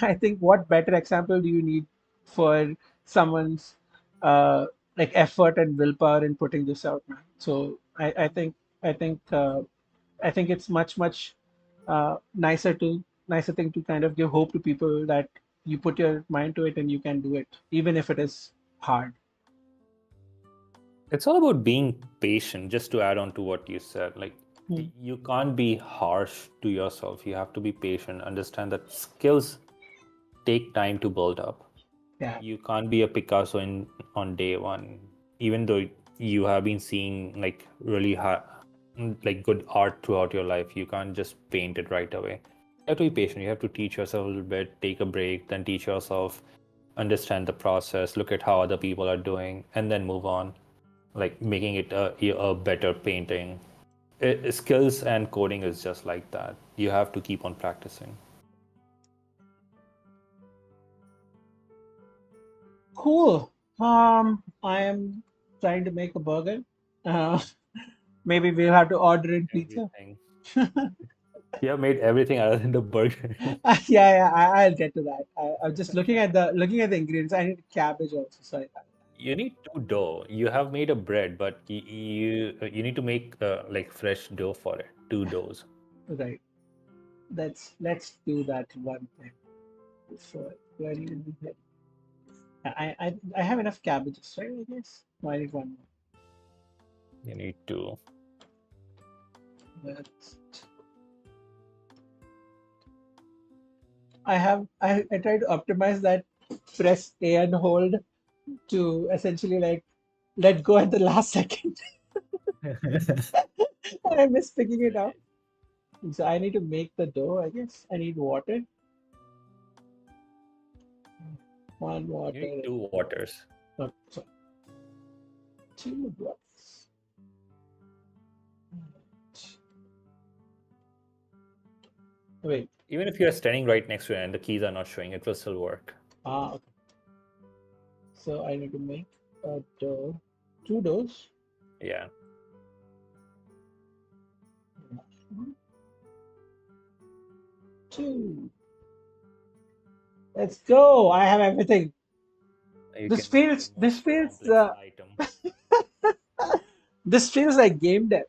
I think what better example do you need for someone's like effort and willpower in putting this out, man? So I think I think it's much nicer thing to kind of give hope to people that you put your mind to it and you can do it, even if it is hard. It's all about being patient, just to add on to what you said. Like, Hmm. you can't be harsh to yourself. You have to be patient, understand that skills take time to build up. Yeah, You can't be a Picasso in on day one, even though you have been seeing like really like good art throughout your life. You can't just paint it right away. You have to be patient. You have to teach yourself a little bit, take a break, then teach yourself, understand the process, look at how other people are doing, and then move on, like making it a better painting. Skills and coding is just like that. You have to keep on practicing. cool. I am trying to make a burger. Uh, maybe we'll have to order in pizza. Everything. You have made everything other than the burger. Yeah, I'll get to that. I'm just looking at the ingredients. I need cabbage also. Sorry. You need two dough. You have made a bread, but you need to make like fresh dough for it. Two doughs. Right. Let's do that one thing. So do I need anything? I have enough cabbages, right? I guess. No, I need one You need to. more. I try to optimize that press A and hold to essentially like let go at the last second. And I miss picking it up. So I need to make the dough, I guess. I need water. One You need water. two waters. Sorry, two waters. Wait. Even if you are standing right next to it and the keys are not showing, it will still work. Okay. So I need to make a door, 2 doors. Yeah. One, 2. Let's go. I have everything. You This can make feels the this most feels complex item. this feels like game dev.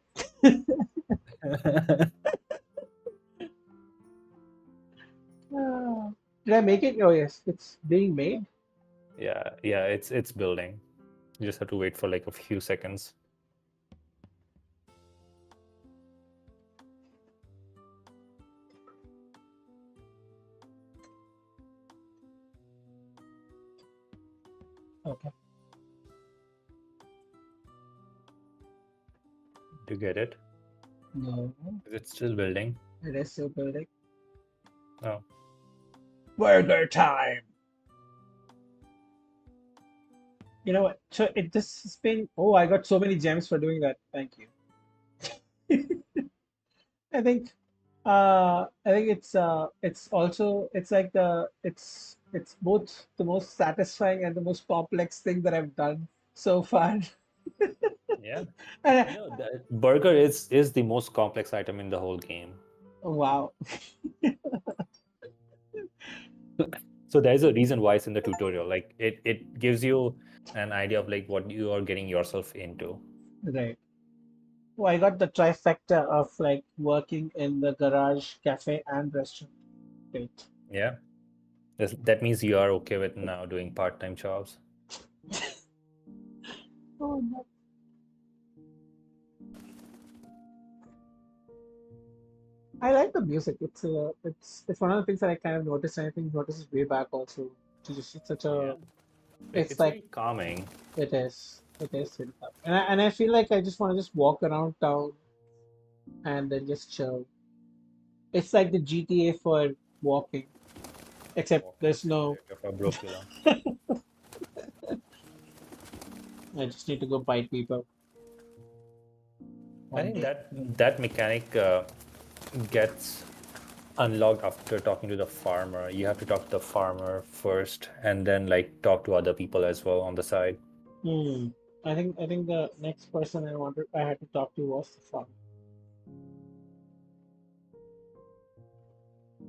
Did I make it? Oh yes, it's being made. Yeah, it's building. You just have to wait for like a few seconds. Okay. Do you get it? No, Is it still building? it is still building. Oh. Burger time. You know what? So it just has been. Oh, I got so many gems for doing that. Thank you. I think. I think it's also it's like it's both the most satisfying and the most complex thing that I've done so far. Yeah. And You know, the burger is the most complex item in the whole game. wow. So there's a reason why it's in the tutorial. Like it gives you an idea of like what you are getting yourself into. Right. Oh, I got the trifecta of like working in the garage, cafe, and restaurant. Great. Yeah. That means you are okay with now doing part-time jobs. Oh, no. I like the music. It's one of the things that I kind of noticed, and I think noticed way back also. It's such Yeah. a it's It's like very calming. it is really tough. And I feel like I just want to just walk around town and then just chill. It's like the GTA for walking, except Walking there's no. simulator for Brocula. I just need to go bite people. I One think day. that mechanic gets unlocked after talking to the farmer. You have to talk to the farmer first and then like talk to other people as well on the side. Hmm. I think the next person I had to talk to was the farmer.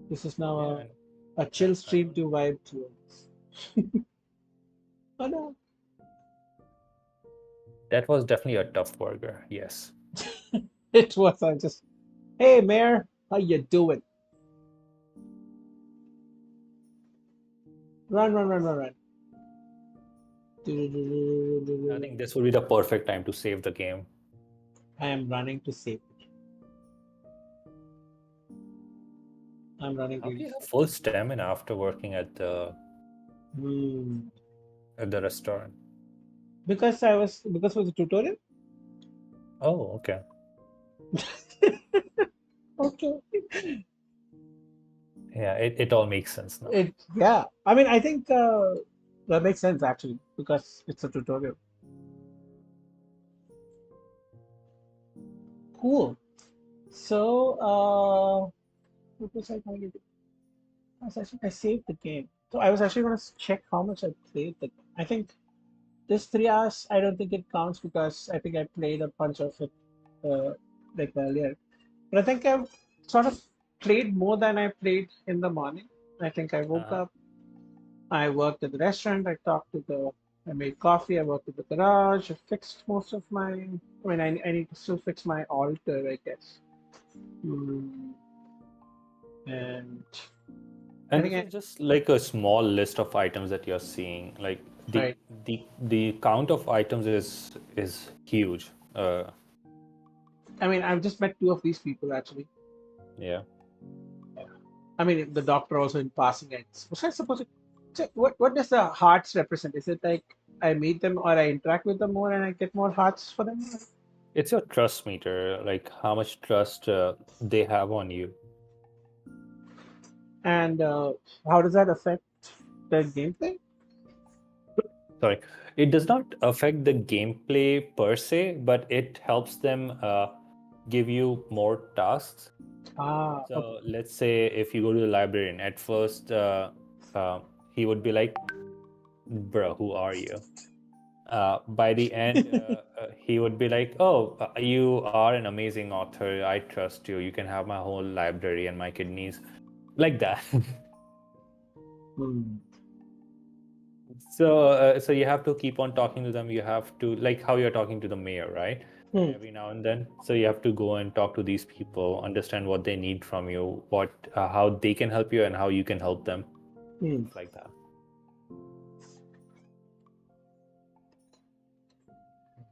This is now Yeah, a yeah, chill stream to vibe towards. Oh no. that was definitely a tough burger. Yes. It was I just hey Mayor, how you doing? Run, run, run, run, run. I think this would be the perfect time to save the game. I am running to save it. I'm running How do really you have fast. full stamina after working at the Hmm. restaurant? Because of the tutorial? Oh, okay. Okay. Yeah, it all makes sense now. Yeah. I mean, I think that makes sense actually because it's a tutorial. Cool. So, what was I going to do? I saved the game. So I was actually going to check how much I played the game. I think this 3 hours, I don't think it counts because I think I played a bunch of it like earlier. But I think I've sort of played more than I played in the morning. I think I woke Uh-huh. up, I worked at the restaurant, I made coffee, I worked at the garage, I fixed most of I need to still fix my altar, I guess. Mm, and I And think this is just like a small list of items that you're seeing. Like right. the count of items is huge. I mean, I've just met two of these people actually. Yeah. I mean, the doctor also in passing. Was I supposed to? So what does the hearts represent? Is it like I meet them or I interact with them more and I get more hearts for them? It's your trust meter, like how much trust they have on you. And how does that affect the gameplay? Sorry, it does not affect the gameplay per se, but it helps them give you more tasks. Okay. So let's say if you go to the librarian, at first he would be like, "Bro, who are you?" By the end, he would be like, "Oh, you are an amazing author. I trust you. You can have my whole library and my kidneys," like that. Hmm. So you have to keep on talking to them. You have to, like how you're talking to the mayor, right? Hmm. Every now and then. So you have to go and talk to these people, understand what they need from you, how they can help you, and how you can help them, Hmm. things like that.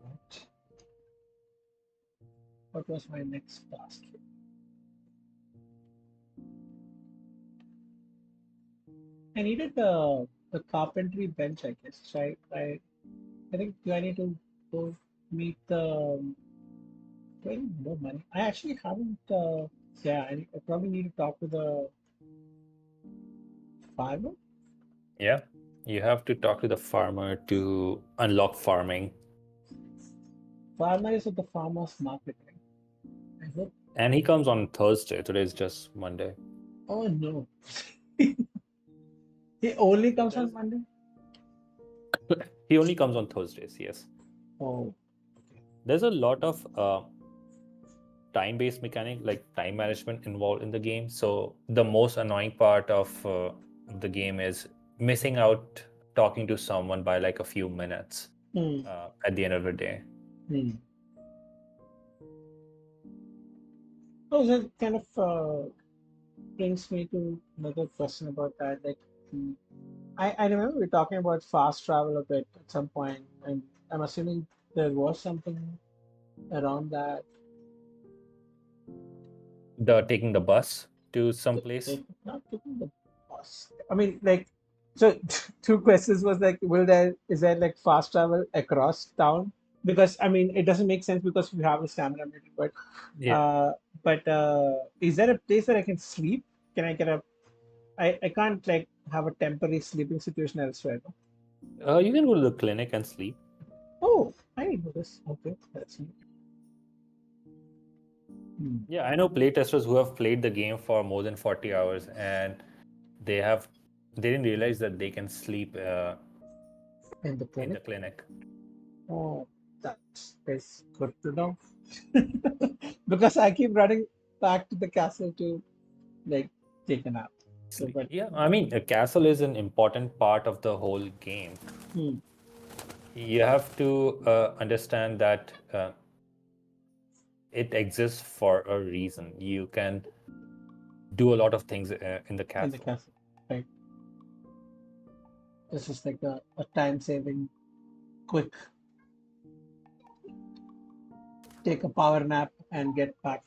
Right. What was my next task? I needed the carpentry bench, I guess. Right? I think do I need to go meet the do I need more money? I actually haven't yeah, I probably need to talk to the farmer. Yeah, you have to talk to the farmer to unlock farming. Farmer is at the farmer's market, right? I hope. And he comes on Thursday. Today is just Monday. Oh no. He only comes on There's- Monday? He only comes on Thursdays, yes. Oh. There's a lot of time-based mechanic, like time management involved in the game. So the most annoying part of the game is missing out talking to someone by like a few minutes Hmm. at the end of the day. Hmm. Oh, that kind of brings me to another question about that. Like, I remember we were talking about fast travel a bit at some point, and I'm assuming there was something around that. The taking the bus to some place. Not taking the bus. I mean, like, so two questions was like, is there like fast travel across town? Because I mean, it doesn't make sense because we have the stamina meter, Yeah. but is there a place where I can sleep? Can I get a? I can't like have a temporary sleeping situation elsewhere. No? You can go to the clinic and sleep. Oh, I didn't know this. Okay, that's neat. Hmm. Yeah, I know playtesters who have played the game for more than 40 hours and they have they didn't realize that they can sleep In the in the clinic. clinic. Oh, that is good to know. Because I keep running back to the castle to like take a nap. So, but Yeah, I mean, a castle is an important part of the whole game. hmm, You have to understand that it exists for a reason. You can do a lot of things in the in the castle. castle, right? This is like a time-saving, quick, take a power nap and get back.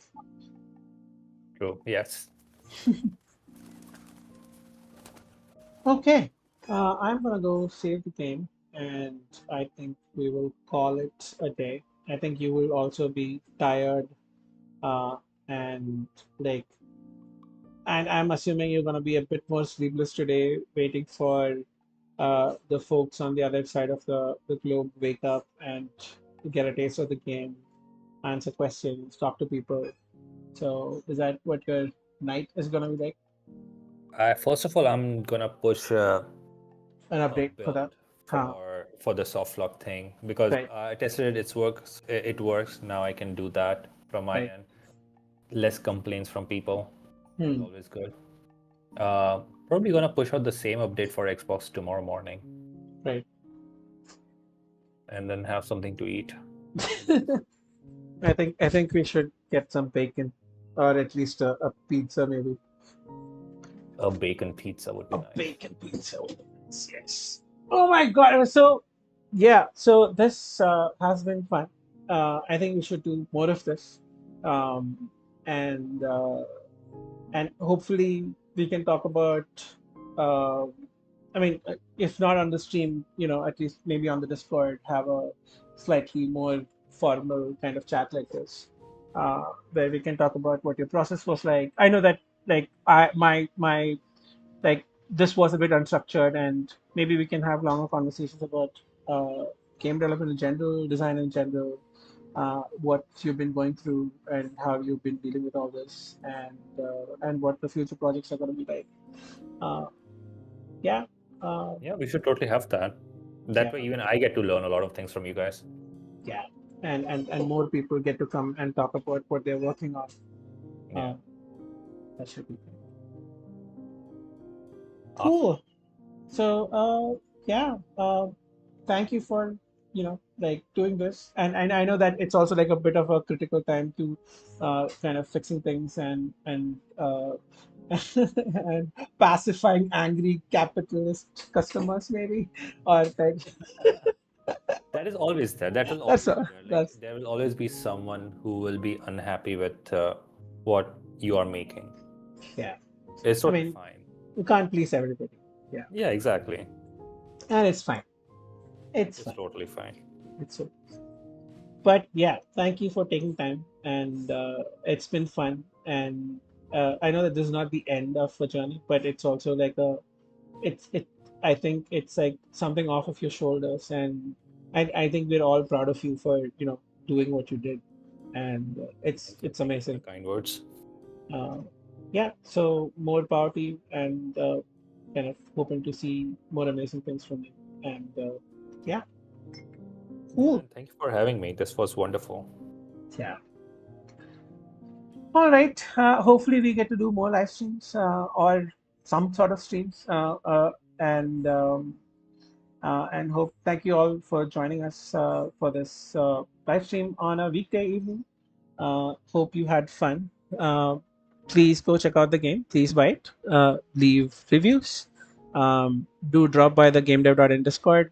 True. Yes. Okay, I'm gonna go save the game, and I think we will call it a day. I think you will also be tired, uh, and like, and I'm assuming you're gonna be a bit more sleepless today, waiting for the folks on the other side of the globe wake up and get a taste of the game, answer questions, talk to people. So, is that what your night is gonna be like? First of all, I'm gonna push An a update for that? build Huh, for the soft lock thing because right, I tested it. It works. It works. Now I can do that from my right. end. Less complaints from people, which is Hmm, always good. Probably gonna push out the same update for Xbox tomorrow morning, right. and then have something to eat. I think we should get some bacon, or at least a pizza, maybe. A bacon pizza would be A nice. bacon pizza. Yes. Oh my God. It was so, yeah. So this has been fun. I think we should do more of this. Um, and hopefully we can talk about, uh, I mean, if not on the stream, at least maybe on the Discord, have a slightly more formal kind of chat like this, where we can talk about what your process was like. I know that like my like this was a bit unstructured, and maybe we can have longer conversations about uh, game development in general, design in general, what you've been going through and how you've been dealing with all this, and what the future projects are going to be like. Uh, yeah, Yeah, we should totally have that. That yeah, way, even I get to learn a lot of things from you guys. yeah, and more people get to come and talk about what they're working on. Yeah. That should be good. Awesome. Cool. So, yeah, thank you for, like doing this. And I know that it's also like a bit of a critical time to kind of fixing things and and pacifying angry capitalist customers, maybe. Or like, That is always there. That will that's always be there. Like that's there will always be someone who will be unhappy with what you are making. yeah. It's I totally mean, fine. you can't please everybody. Yeah, Yeah, exactly. and it's fine. It's It's fine. totally fine. It's okay. But yeah, thank you for taking time, and it's been fun. And I know that this is not the end of a journey, but it's also like it. I think it's like something off of your shoulders, and I think we're all proud of you for doing what you did, and Thank you. it's Thank you for the amazing. kind words. Uh, yeah, so more power to you, and kind of hoping to see more amazing things from you. And yeah, Yeah, cool. and thank you for having me. This was wonderful. Yeah. All right. Hopefully, we get to do more live streams or some sort of streams. And and hope thank you all for joining us for this live stream on a weekday evening. Hope you had fun. Please go check out the game. Please buy it. Leave reviews. Do drop by the Gamedev.in Discord.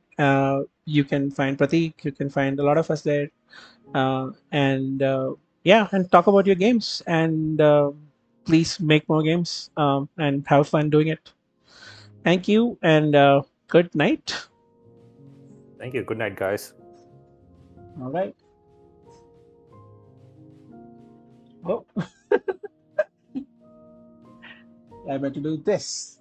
You can find Pratik. You can find a lot of us there, and yeah, and talk about your games, and please make more games and have fun doing it. Thank you, and good night. Thank you. Good night, guys. All right. Oh, I better do this.